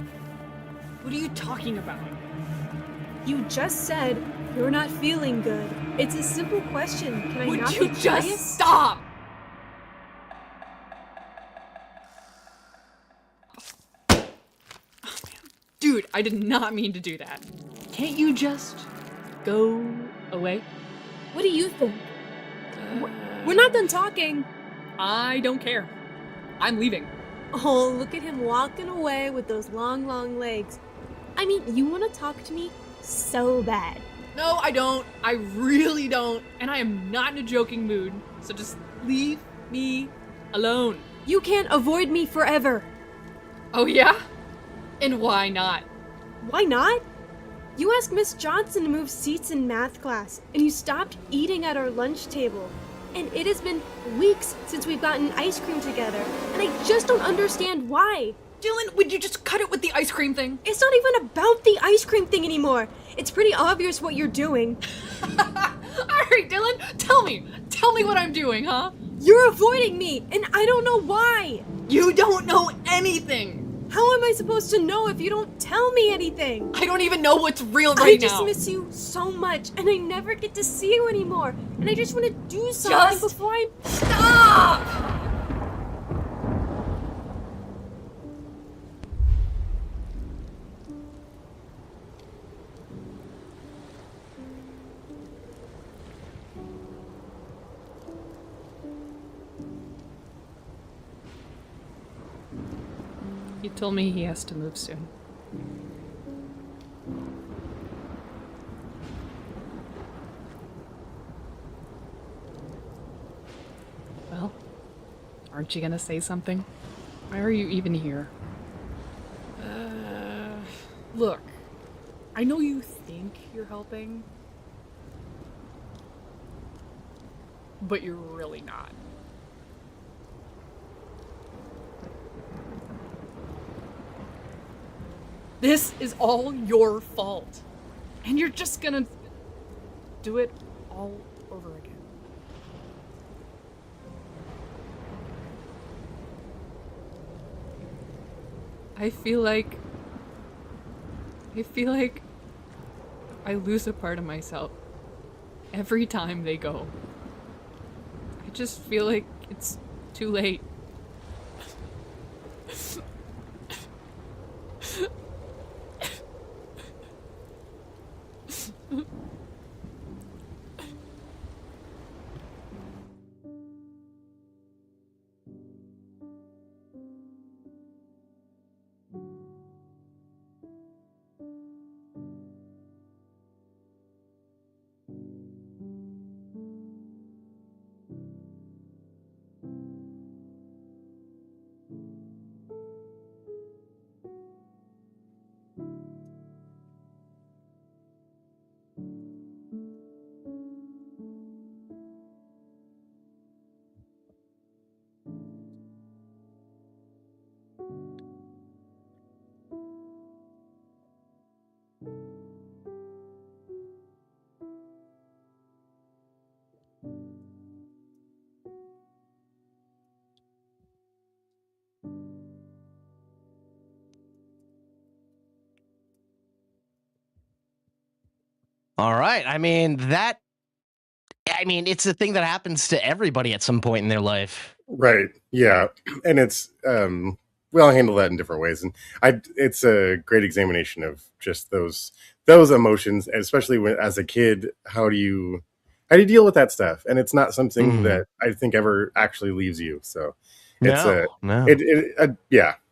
What are you talking about? You just said you're not feeling good. It's a simple question. Can I not you be just curious? stop? Dude, I did not mean to do that. Can't you just go away? What do you think? We're not done talking. I don't care. I'm leaving. Oh, look at him walking away with those long, long legs. I mean, you want to talk to me so bad. No, I don't. I really don't. And I am not in a joking mood. So just leave me alone. You can't avoid me forever. Oh, yeah? And why not? Why not? You asked Miss Johnson to move seats in math class, and you stopped eating at our lunch table. And it has been weeks since we've gotten ice cream together, and I just don't understand why. Dylan, would you just cut it with the ice cream thing? It's not even about the ice cream thing anymore. It's pretty obvious what you're doing. Alright, Dylan, tell me what I'm doing, huh? You're avoiding me, and I don't know why. You don't know anything. How am I supposed to know if you don't tell me anything? I don't even know what's real right now. I just miss you so much, and I never get to see you anymore. And I just want to do something before I... Stop! He told me he has to move soon. Well, aren't you gonna say something? Why are you even here? Look, I know you think you're helping, but you're really not. This is all your fault. And you're just gonna do it all over again. I feel like I lose a part of myself every time they go. I just feel like it's too late. All right. I mean, it's a thing that happens to everybody at some point in their life. Right. Yeah. And it's we all handle that in different ways. And it's a great examination of just those emotions, and especially when as a kid, how do you deal with that stuff? And it's not something that I think ever actually leaves you. So it's a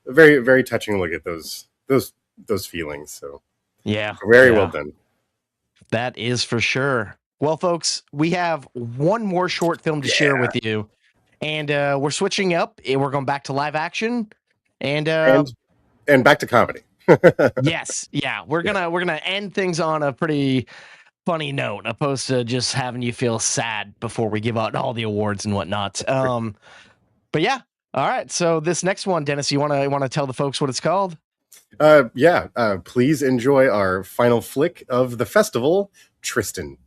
very, very touching look at those feelings. So very well done. That is for sure. Well, folks, we have one more short film to share with you, and we're switching up. We're going back to live action, and back to comedy. Yes, we're gonna end things on a pretty funny note, opposed to just having you feel sad before we give out all the awards and whatnot. But yeah, all right. So this next one, Dennis, you wanna tell the folks what it's called? Please enjoy our final flick of the festival, Tristan.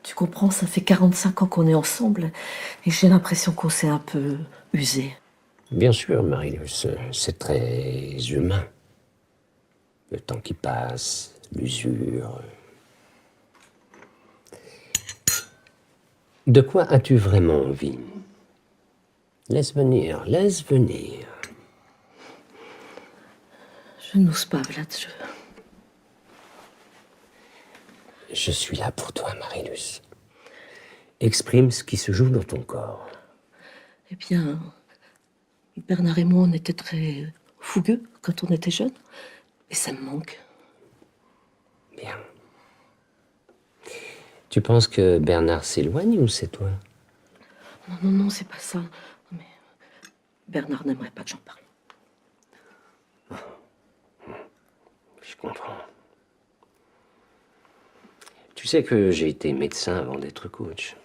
Tu comprends, ça fait 45 ans qu'on est ensemble et j'ai l'impression qu'on s'est un peu usé. Bien sûr, Marius, c'est très humain. Le temps qui passe, l'usure. De quoi as-tu vraiment envie? Laisse venir, laisse venir. Je n'ose pas, Vlad. Je suis là pour toi, Marilus. Exprime ce qui se joue dans ton corps. Eh bien, Bernard et moi, on était très fougueux quand on était jeunes. Et ça me manque. Bien. Tu penses que Bernard s'éloigne ou c'est toi? Non, c'est pas ça. Mais Bernard n'aimerait pas que j'en parle. Je comprends. Tu sais que j'ai été médecin avant d'être coach.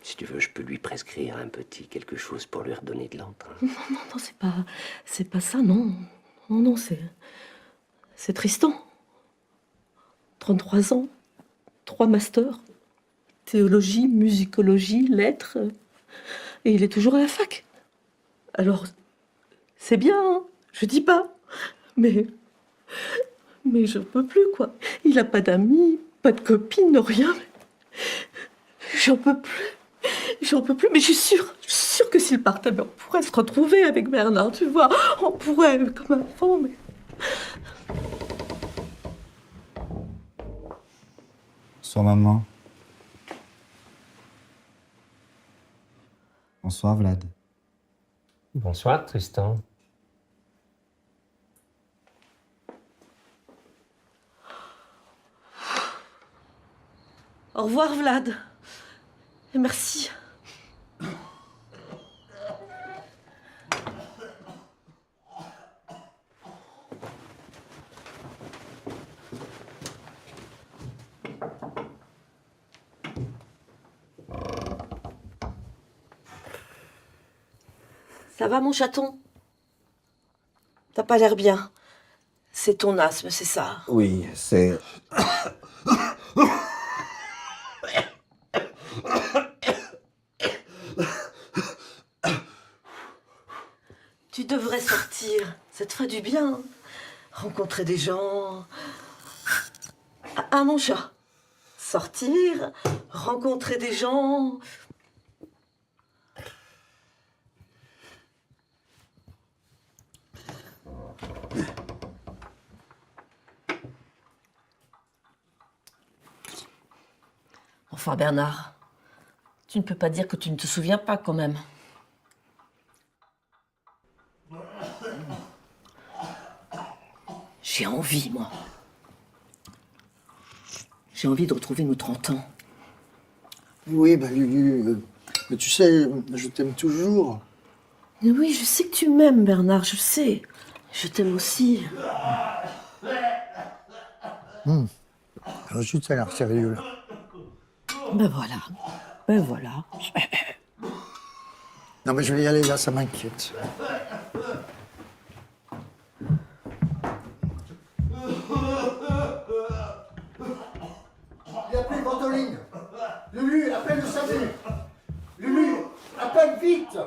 Si tu veux, je peux lui prescrire quelque chose pour lui redonner de l'entrain. Non, c'est pas ça, non. Non, c'est Tristan. 33 ans, 3 masters, théologie, musicologie, lettres. Et il est toujours à la fac. Alors, c'est bien, hein, je dis pas. Mais j'en peux plus, quoi. Il a pas d'amis, pas de copine, rien. J'en peux plus. J'en peux plus, mais je suis sûre que s'il partait, ben, on pourrait se retrouver avec Bernard, tu vois. On pourrait, comme avant, mais... Bonsoir maman. Bonsoir Vlad. Bonsoir Tristan. Au revoir, Vlad. Et merci. Ça va, mon chaton? T'as pas l'air bien. C'est ton asthme, c'est ça? Oui, c'est... Tu devrais sortir. Ça te ferait du bien. Rencontrer des gens. Ah, mon chat. Sortir, rencontrer des gens. Enfin, Bernard, tu ne peux pas dire que tu ne te souviens pas, quand même. J'ai envie, moi. J'ai envie de retrouver nos 30 ans. Oui, bah Lulu, mais tu sais, je t'aime toujours. Mais oui, je sais que tu m'aimes, Bernard, je sais. Je t'aime aussi. Juste, ça a l'air sérieux, là. Ben voilà. Ben voilà. Non, mais je vais y aller, là, ça m'inquiète. Il appelle Ventoline. Lulu, appelle le SAMU. Lulu, appelle vite.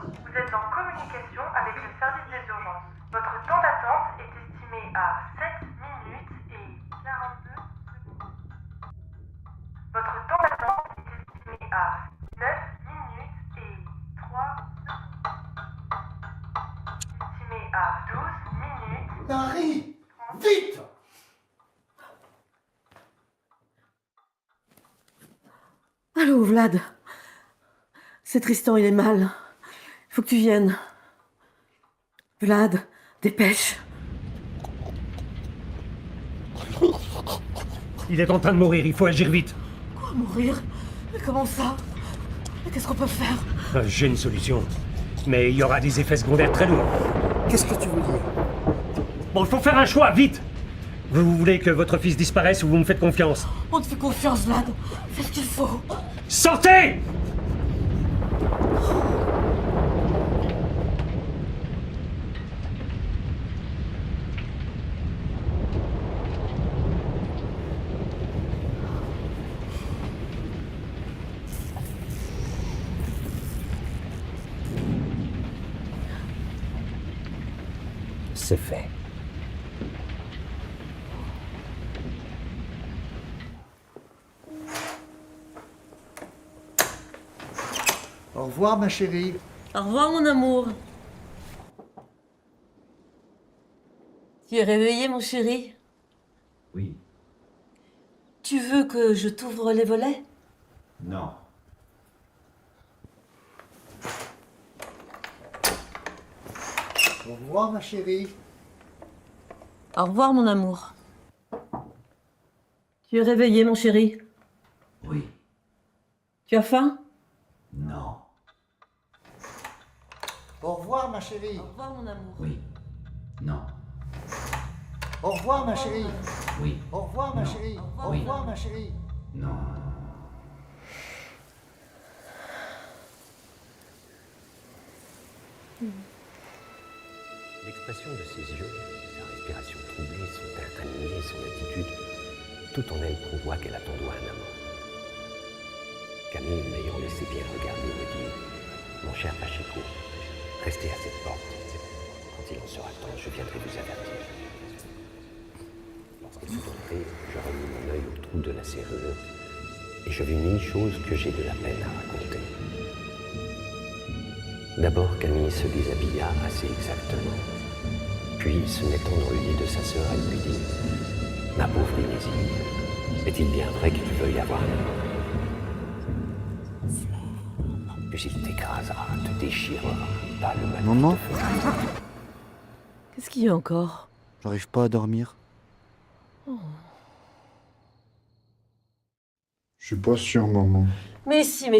Vous êtes en communication avec le service des urgences. Votre temps d'attente est estimé à 7 minutes et 42 secondes. Votre temps d'attente est estimé à 9 minutes et 3 secondes. Estimé à 12 minutes. Marie, vite. Allô, Vlad. C'est Tristan, il est mal. Il faut que tu viennes. Vlad, dépêche. Il est en train de mourir, il faut agir vite. Quoi, mourir? Mais comment ça? Mais qu'est-ce qu'on peut faire? J'ai une solution. Mais il y aura des effets secondaires très lourds. Qu'est-ce que tu veux dire? Bon, il faut faire un choix, vite. Vous voulez que votre fils disparaisse ou vous me faites confiance? On te fait confiance, Vlad. Fais ce qu'il faut. Sortez! C'est fait. Au revoir, ma chérie. Au revoir, mon amour. Tu es réveillé, mon chéri? Oui. Tu veux que je t'ouvre les volets? Non. Au revoir, ma chérie. Au revoir, mon amour. Tu es réveillé, mon chéri? Oui. Tu as faim? Non. Au revoir, ma chérie. Au revoir, mon amour. Oui. Non. Au revoir, ma chérie. Oui. Au revoir, ma Non. chérie. Au Oui. revoir, ma chérie. Non. L'expression de ses yeux, sa respiration troublée, son teint animé, son attitude, Tout en elle convoit qu'elle a ton doigt un amant. Camille, m'ayant laissé bien regarder, me dit « Mon cher Pacheco, restez à cette porte. Quand il en sera temps, je viendrai vous avertir. » Lorsqu'elle fut entrée, je remis mon œil au trou de la serrure et je vis 1000 choses que j'ai de la peine à raconter. D'abord, Camille se déshabilla assez exactement. Puis, se mettant dans le lit de sa sœur, elle lui dit « Ma pauvre Inésille, est-il bien vrai que tu veuilles avoir un amant ? Puis il t'écrasera, te déchirera, pas le mal. Maman ? Qu'est-ce qu'il y a encore ? J'arrive pas à dormir. Oh. Je suis pas sûr, maman. Mais si,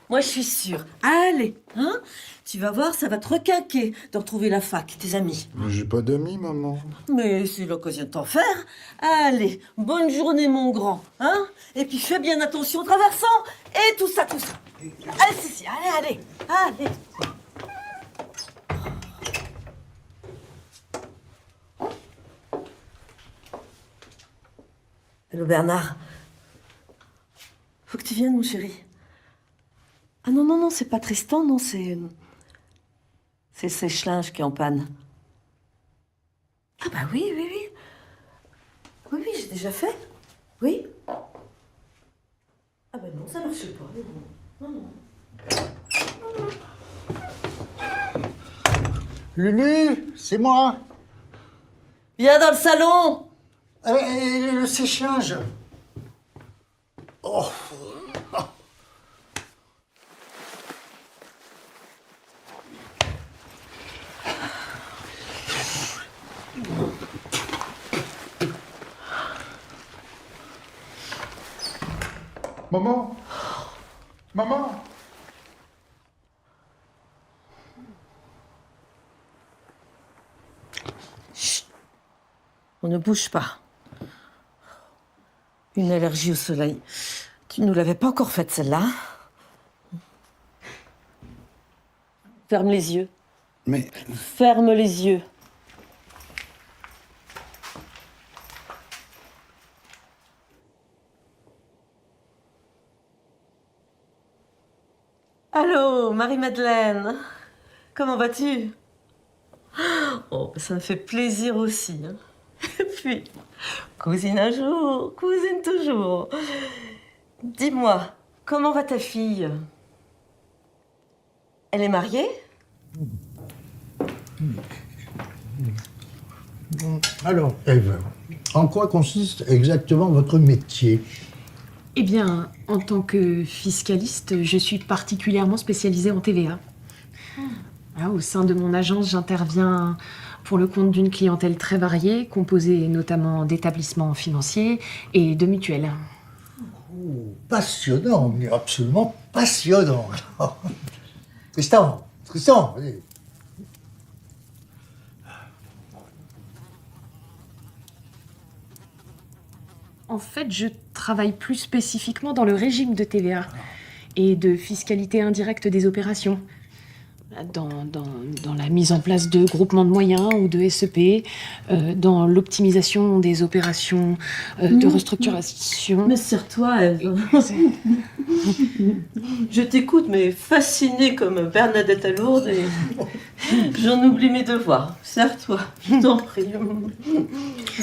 moi je suis sûre. Allez, hein ? Tu vas voir, ça va te requinquer de retrouver la fac, tes amis. Mais j'ai pas d'amis, maman. Mais c'est l'occasion de t'en faire. Allez, bonne journée, mon grand, hein ? Et puis fais bien attention aux traversants et tout ça. Allez, si, allez. Hello, Bernard. Faut que tu viennes, mon chéri. Ah non, c'est pas Tristan, non, c'est le sèche-linge qui est en panne. Ah bah oui, j'ai déjà fait. Oui. Ah bah non, ça marche pas. Non. Lulu, c'est moi. Viens dans le salon. Le sèche-linge. Oh. Maman. Chut. On ne bouge pas. Une allergie au soleil. Tu nous l'avais pas encore faite, celle-là. Ferme les yeux. Mais... Ferme les yeux. Allô, Marie-Madeleine. Comment vas-tu? Oh, ça me fait plaisir aussi. Hein. Et puis, cousine un jour, cousine toujours. Dis-moi, comment va ta fille? Elle est mariée? Alors, Eve, en quoi consiste exactement votre métier? Eh bien, en tant que fiscaliste, je suis particulièrement spécialisée en TVA. Au sein de mon agence, j'interviens pour le compte d'une clientèle très variée, composée notamment d'établissements financiers et de mutuelles. Oh, passionnant, mais absolument passionnant. Tristan, allez. En fait, je travaille plus spécifiquement dans le régime de TVA et de fiscalité indirecte des opérations. Dans la mise en place de groupements de moyens ou de SEP, dans l'optimisation des opérations de restructuration. Mais serre-toi, Eve. Je t'écoute, mais fascinée comme Bernadette à Lourdes et j'en oublie mes devoirs. Serre-toi, je t'en prie.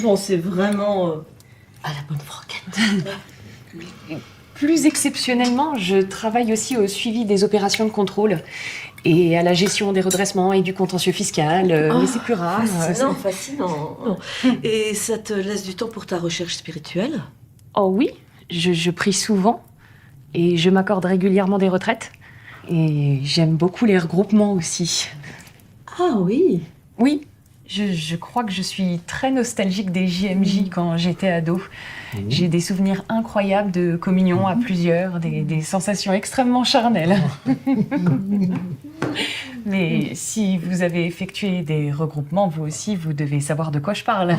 Bon, c'est vraiment à la bonne franquette. Plus exceptionnellement, je travaille aussi au suivi des opérations de contrôle et à la gestion des redressements et du contentieux fiscal, mais c'est plus rare. Fascinant. Et ça te laisse du temps pour ta recherche spirituelle? Oh oui, je prie souvent et je m'accorde régulièrement des retraites. Et j'aime beaucoup les regroupements aussi. Ah oui? Oui, je crois que je suis très nostalgique des JMJ quand j'étais ado. J'ai des souvenirs incroyables de communion à plusieurs, des sensations extrêmement charnelles. Mais si vous avez effectué des regroupements, vous aussi, vous devez savoir de quoi je parle.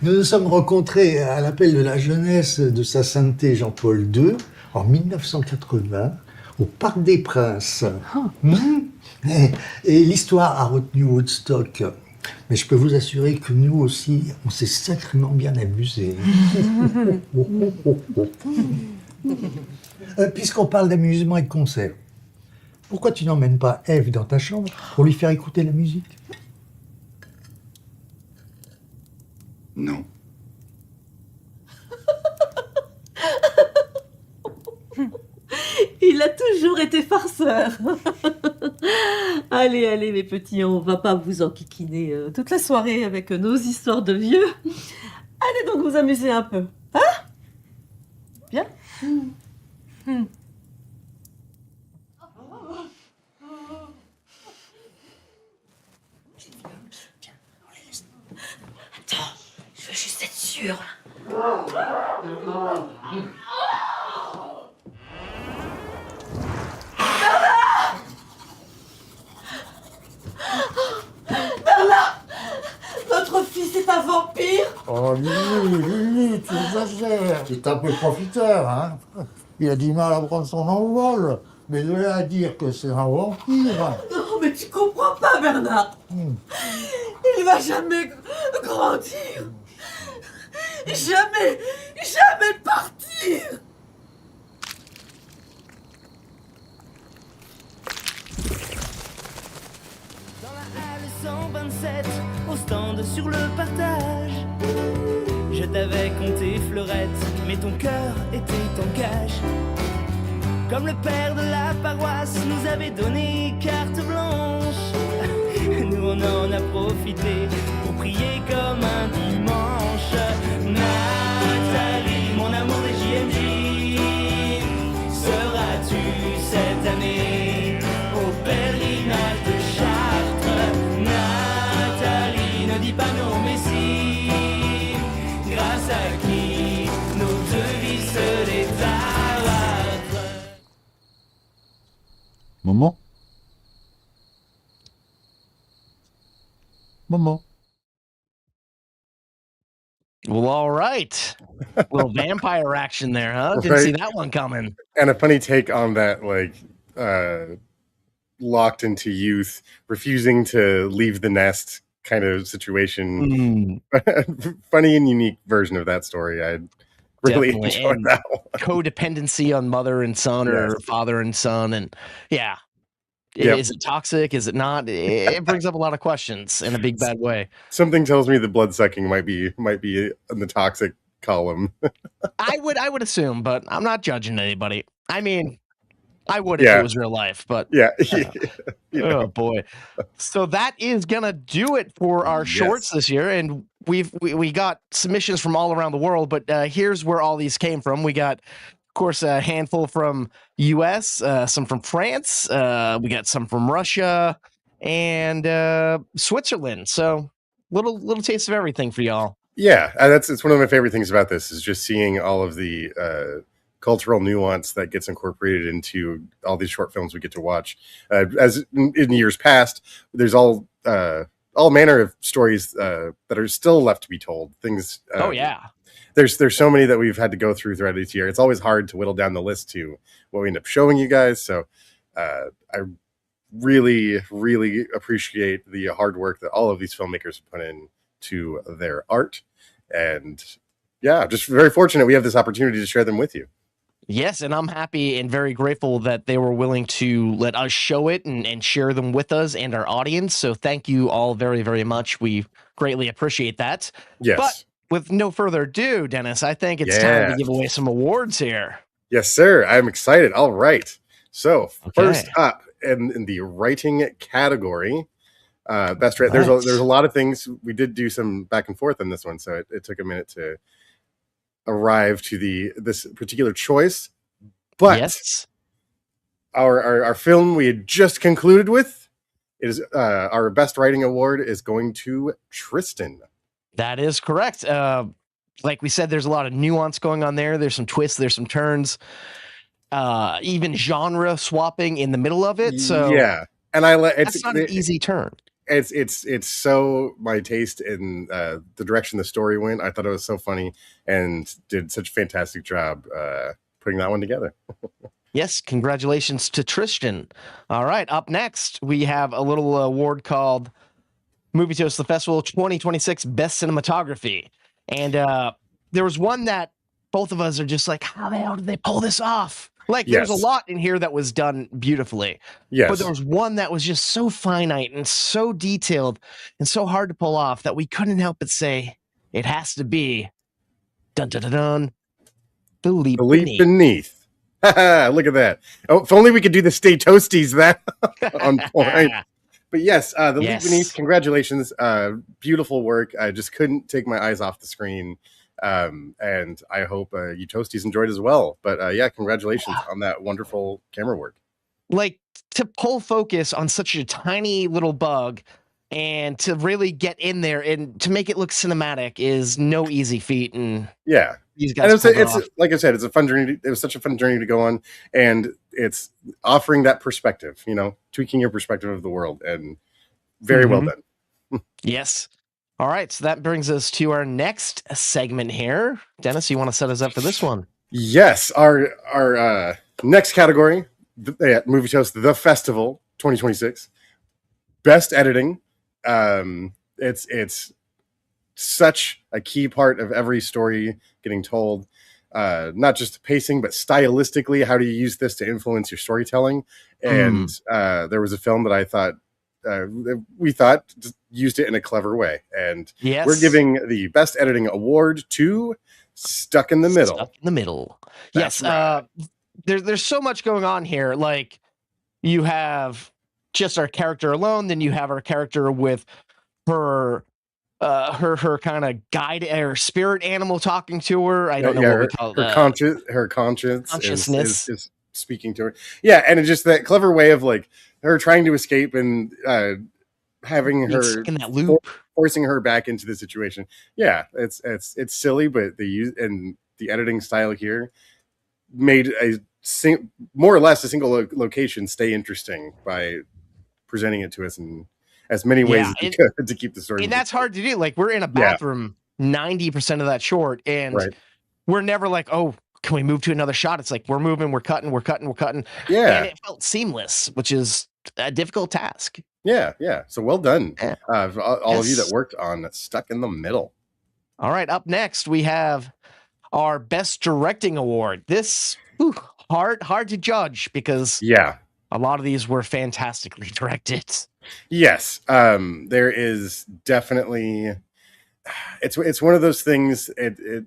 Nous nous sommes rencontrés à l'appel de la jeunesse de sa sainteté Jean-Paul II en 1980 au Parc des Princes. Et l'histoire a retenu Woodstock. Mais je peux vous assurer que nous aussi, on s'est sacrément bien amusés. Puisqu'on parle d'amusement et de concert, pourquoi tu n'emmènes pas Eve dans ta chambre pour lui faire écouter la musique? Non. Il a toujours été farceur. Allez, allez, mes petits, on va pas vous enquiquiner toute la soirée avec nos histoires de vieux. Allez donc vous amuser un peu. Hein? Bien? Attends, je veux juste être sûre. Bernard! Notre fils est un vampire! Oh, Lily, tu exagères. C'est un peu profiteur, hein. Il a du mal à prendre son envol. Mais de là à dire que c'est un vampire... Non, mais tu comprends pas, Bernard! Il va jamais grandir! Jamais partir! Dans la halle 127, au stand sur le partage, je t'avais compté fleurette, mais ton cœur était en cage. Comme le père de la paroisse nous avait donné carte blanche, nous on en a profité pour prier comme un dimanche. Nathalie, mon amour des JMJ, seras-tu cette année au pèlerinage de Chartres? Nathalie, ne dis pas non mais si, grâce à qui nos deux vies se détartrent. Maman? Maman? Well, all right. Little vampire action there, huh? Didn't see that one coming. And a funny take on that, like, locked into youth, refusing to leave the nest kind of situation. Funny and unique version of that story. I really enjoyed And that one. codependency on mother and son or father and son. And yeah. Yep. Is it toxic? Is it not? It brings up a lot of questions in a big bad way. Something tells me the blood sucking might be in the toxic column. I would assume, but I'm not judging anybody. I mean, I would if it was real life, but oh boy. So that is gonna do it for our shorts this year, and we got submissions from all around the world, but here's where all these came from. We got, of course, a handful from US, some from France, we got some from Russia and Switzerland. So little taste of everything for y'all. Yeah, it's one of my favorite things about this is just seeing all of the cultural nuance that gets incorporated into all these short films we get to watch. As in years past, there's all manner of stories that are still left to be told. Things. There's so many that we've had to go throughout each year. It's always hard to whittle down the list to what we end up showing you guys. So I really, really appreciate the hard work that all of these filmmakers put in to their art. And yeah, just very fortunate we have this opportunity to share them with you. Yes, and I'm happy and very grateful that they were willing to let us show it and share them with us and our audience. So thank you all very, very much. We greatly appreciate that. Yes. But with no further ado, Dennis, I think it's time to give away some awards here. Yes, sir. I'm excited. All right. So first up in the writing category, best writer. There's a lot of things. We did do some back and forth on this one, so it took a minute to arrive to this particular choice. But our film we had just concluded with is our best writing award is going to Tristan. That is correct. Like we said, there's a lot of nuance going on there. There's some twists, there's some turns, even genre swapping in the middle of it. So yeah, and that's not an easy turn. It's so my taste in the direction the story went. I thought it was so funny and did such a fantastic job putting that one together. Yes, congratulations to Tristan. All right, up next we have a little award called Movie Toast, the festival 2026 best cinematography. And there was one that both of us are just like, how the hell did they pull this off? Like, there's a Yes. lot in here that was done beautifully. Yes. But there was one that was just so finite and so detailed and so hard to pull off that we couldn't help but say, it has to be dun dun dun dun. The Leap Beneath. Look at that. Oh, if only we could do the Stay Toasties that on point. But yes, The Leap Beneath, congratulations. Beautiful work. I just couldn't take my eyes off the screen. And I hope you Toasties enjoyed as well. But yeah, congratulations on that wonderful camera work. Like, to pull focus on such a tiny little bug and to really get in there and to make it look cinematic is no easy feat. And yeah, these guys and pulled it it's off. like I said, it's a fun journey. It was such a fun journey to go on, and it's offering that perspective, tweaking your perspective of the world, and very well done. Yes. All right, so that brings us to our next segment here. Dennis, you want to set us up for this one? Yes, our next category, Movie Toast, the Festival 2026, best editing. It's such a key part of every story getting told. Not just the pacing, but stylistically, how do you use this to influence your storytelling? And there was a film that I thought we thought used it in a clever way, and we're giving the best editing award to Stuck in the Middle. Stuck in the Middle. That's Yes. right. There's so much going on here. Like, you have just our character alone, then you have our character with her kind of guide or spirit animal talking to her. I don't know what we call it. Her conscience consciousness is speaking to her. Yeah, and it's just that clever way of like her trying to escape and having Being her stuck in that loop. forcing her back into the situation. Yeah, it's silly, but the editing style here made more or less a single location stay interesting by presenting it to us in as many ways as we could to keep the story. And that's hard to do. Like, we're in a bathroom 90% of that short, and we're never like, oh, can we move to another shot? It's like, we're moving, we're cutting. Yeah. And it felt seamless, which is a difficult task. Yeah. So well done, all of you that worked on Stuck in the Middle. All right, up next we have our Best Directing Award. This hard to judge because a lot of these were fantastically directed. Yes, there is definitely. It's one of those things.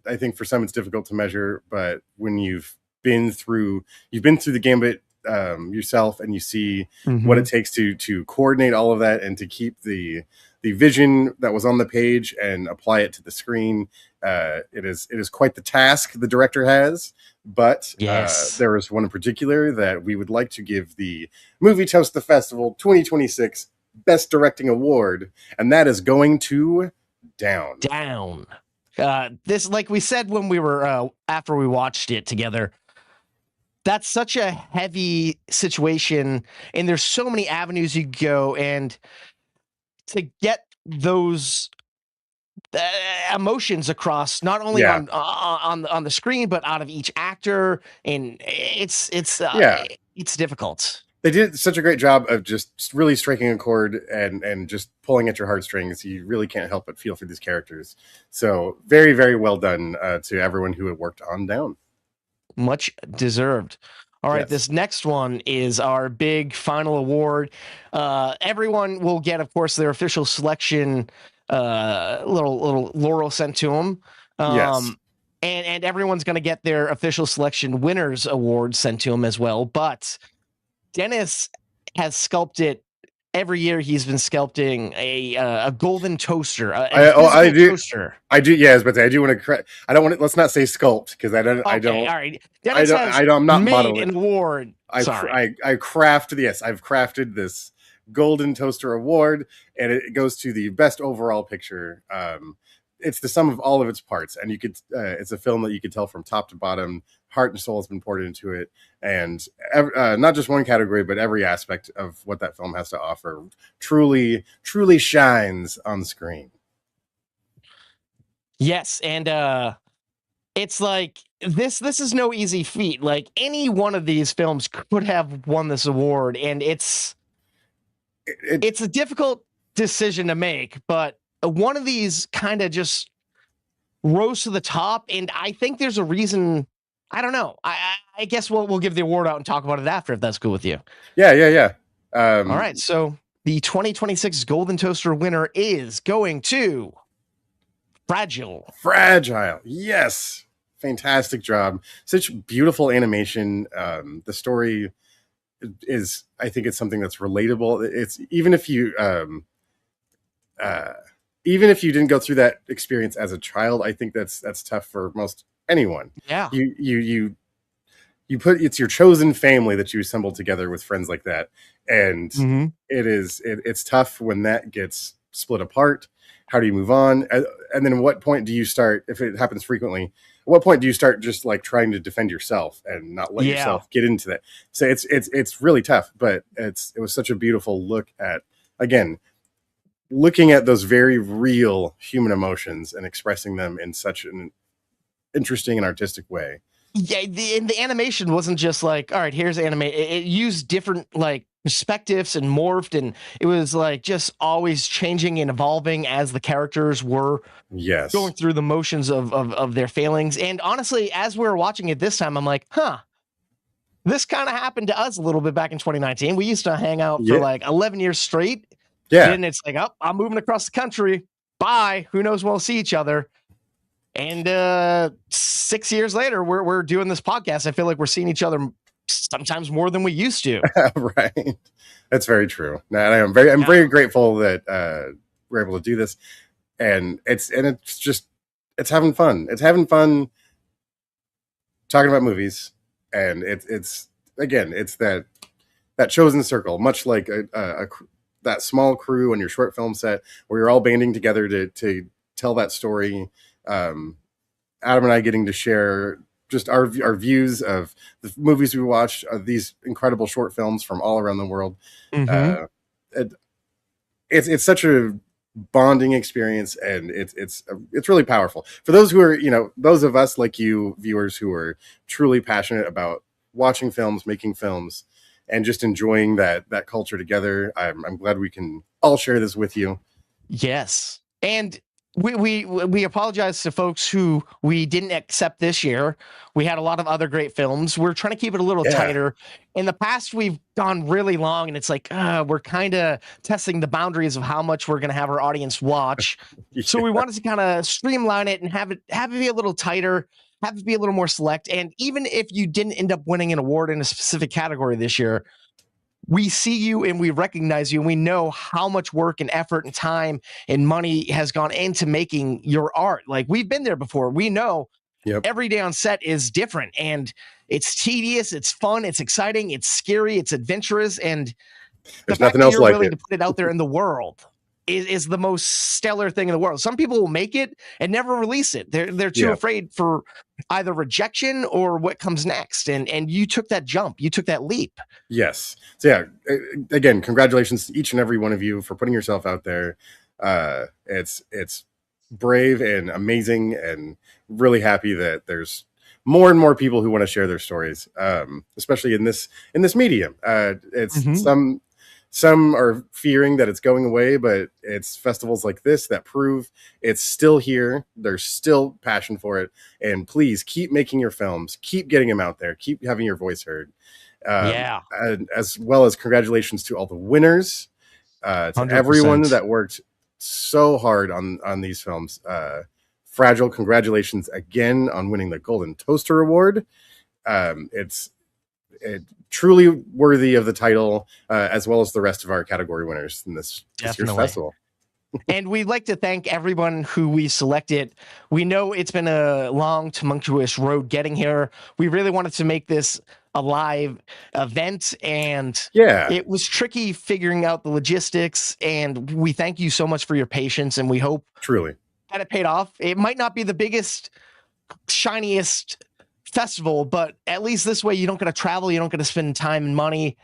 I think for some it's difficult to measure, but when you've been through the gambit yourself, and you see what it takes to coordinate all of that and to keep the vision that was on the page and apply it to the screen, it is quite the task the director has. But there is one in particular that we would like to give the Movie Toast the Festival 2026 Best Directing Award, and that is going to Down. This, like we said when we were after we watched it together, that's such a heavy situation, and there's so many avenues you go, and to get those emotions across, not only on the screen but out of each actor, and it's difficult. They did such a great job of just really striking a chord and just pulling at your heartstrings. You really can't help but feel for these characters. So very, very well done to everyone who had worked on Down. Much deserved. All right, this next one is our big final award. Everyone will get, of course, their official selection little laurel sent to them. And everyone's going to get their official selection winners award sent to them as well. But Dennis has sculpted every year. He's been sculpting a golden toaster. I do. Toaster. I do. Yes, but I do want to. I don't want to. Let's not say sculpt because I don't. Okay, I don't. All right. Dennis I'm not made modeling an award. I crafted. Yes, I've crafted this golden toaster award, and it goes to the best overall picture. It's the sum of all of its parts, and you could. It's a film that you could tell from top to bottom. Heart and soul has been poured into it, and not just one category, but every aspect of what that film has to offer truly shines on the screen. Yes, and it's like this is no easy feat. Like, any one of these films could have won this award, and it's a difficult decision to make, but one of these kind of just rose to the top, and I think there's a reason. I don't know. I guess we'll give the award out and talk about it after, if that's cool with you. Yeah. All right, so the 2026 Golden Toaster winner is going to Fragile. Yes. Fantastic job. Such beautiful animation. The story is, I think it's something that's relatable. It's even if you didn't go through that experience as a child, I think that's tough for most anyone. Yeah. You put, it's your chosen family that you assemble together with friends like that. And it's tough when that gets split apart. How do you move on? And then at what point do you start, if it happens frequently, at what point do you start just like trying to defend yourself and not let yourself get into that? So it's really tough, but it was such a beautiful look at, again, looking at those very real human emotions and expressing them in such an interesting and artistic way. Yeah, the animation wasn't just like, all right, here's anime. It used different like perspectives and morphed, and it was like just always changing and evolving as the characters were going through the motions of their failings. And honestly, as we were watching it this time, I'm like, this kind of happened to us a little bit back in 2019. We used to hang out for like 11 years straight. Yeah. And it's like, oh, I'm moving across the country. Bye. Who knows when we'll see each other. And 6 years later, we're doing this podcast. I feel like we're seeing each other sometimes more than we used to. Right. That's very true. Now, I'm very grateful that we're able to do this. And it's having fun. It's having fun talking about movies. And it's that chosen circle, much like that small crew on your short film set where you're all banding together to tell that story. Adam and I getting to share just our views of the movies we watched, these incredible short films from all around the world. It's such a bonding experience, and it's really powerful for those who are, those of us like you viewers who are truly passionate about watching films, making films, and just enjoying that culture together. I'm glad we can all share this with you. Yes. And we apologize to folks who we didn't accept this year. We had a lot of other great films. We're trying to keep it a little tighter. In the past, we've gone really long, and it's like we're kind of testing the boundaries of how much we're going to have our audience watch. So we wanted to kind of streamline it and have it be a little tighter, have it be a little more select. And even if you didn't end up winning an award in a specific category this year, we see you and we recognize you, and we know how much work and effort and time and money has gone into making your art. Like, we've been there before. We know every day on set is different, and it's tedious, it's fun, it's exciting, it's scary, it's adventurous, and there's nothing else like willing to put it out there in the world is the most stellar thing in the world. Some people will make it and never release it. They're too afraid for either rejection or what comes next. And you took that jump. You took that leap. Yes. So again, congratulations to each and every one of you for putting yourself out there. It's brave and amazing, and really happy that there's more and more people who want to share their stories, especially in this medium. It's some are fearing that it's going away, but it's festivals like this that prove it's still here. There's still passion for it. And please keep making your films, keep getting them out there, keep having your voice heard. And as well as congratulations to all the winners, to 100%. Everyone that worked so hard on these films. Fragile, congratulations again on winning the Golden Toaster Award. It's truly worthy of the title, as well as the rest of our category winners in this year's festival. And we'd like to thank everyone who we selected. We know it's been a long, tumultuous road getting here. We really wanted to make this a live event, and it was tricky figuring out the logistics, and we thank you so much for your patience, and we hope truly that it paid off. It might not be the biggest, shiniest festival, but at least this way you don't get to travel, you don't get to spend time and money,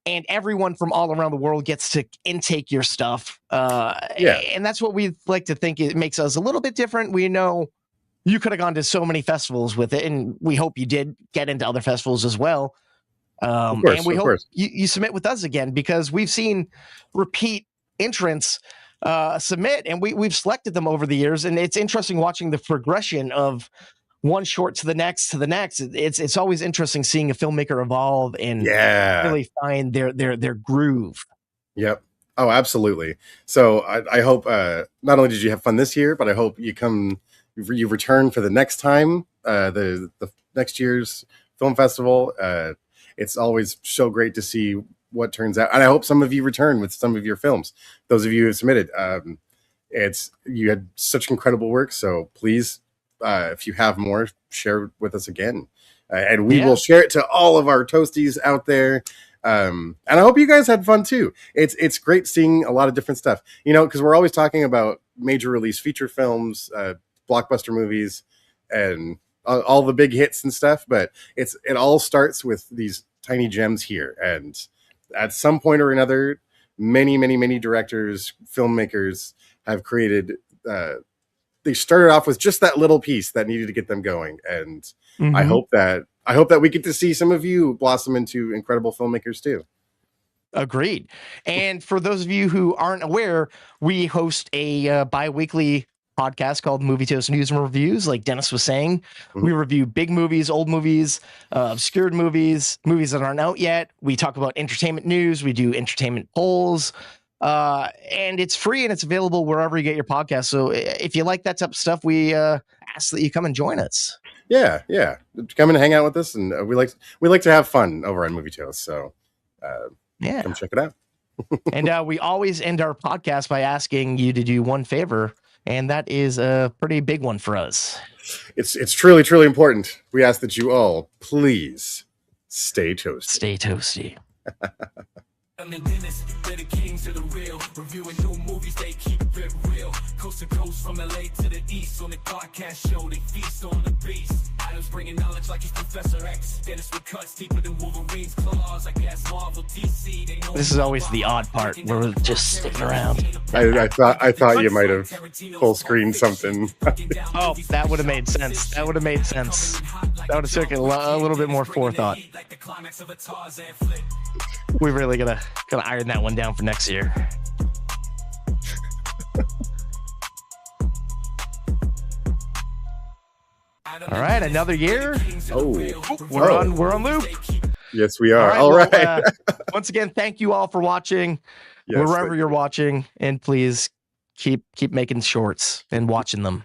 and everyone from all around the world gets to intake your stuff. And that's what we like to think it makes us a little bit different. We know you could have gone to so many festivals with it, and we hope you did get into other festivals as well. And we hope you submit with us again, because we've seen repeat entrants submit, and we've selected them over the years, and it's interesting watching the progression of one short to the next to the next. It's always interesting seeing a filmmaker evolve and really find their groove. Yep. Oh, absolutely. So I hope not only did you have fun this year, but I hope you return for the next time, the next year's film festival. It's always so great to see what turns out, and I hope some of you return with some of your films. Those of you who have submitted, you had such incredible work. So please, if you have more, share with us again, and we will share it to all of our toasties out there. And I hope you guys had fun too. It's great seeing a lot of different stuff, because we're always talking about major release feature films, blockbuster movies, and all the big hits and stuff. But it all starts with these tiny gems here, and at some point or another, many directors, filmmakers have created. They started off with just that little piece that needed to get them going, and I hope that we get to see some of you blossom into incredible filmmakers too. Agreed. And for those of you who aren't aware, we host a bi-weekly podcast called Movie Toast News and Reviews. Like Dennis was saying, we review big movies, old movies, obscured movies that aren't out yet. We talk about entertainment news. We do entertainment polls. And it's free and it's available wherever you get your podcast. So if you like that type of stuff, we ask that you come and join us. Yeah. Come and hang out with us, and we like to have fun over on Movie Toast. So come check it out. And we always end our podcast by asking you to do one favor, and that is a pretty big one for us. It's truly important. We ask that you all please stay toasty. Stay toasty. I'm the Dennis, they're the kings of the real. Reviewing new movies, they keep it real. Coast to coast, from LA to the east. On the podcast show, they feast on the beast. Adam's bringing knowledge like he's Professor X. Dennis with cuts deeper than Wolverine's claws. I guess Marvel, DC, they know. This is always the odd part where we're just sticking around. I thought you might have full screened something. Oh, that would have made sense. That would have took a little bit more forethought. We really gotta iron that one down for next year. All right, another year. We're on loop. Yes, we are. All right. Well, Once again, thank you all for watching, Yes, wherever you're watching, and please keep making shorts and watching them.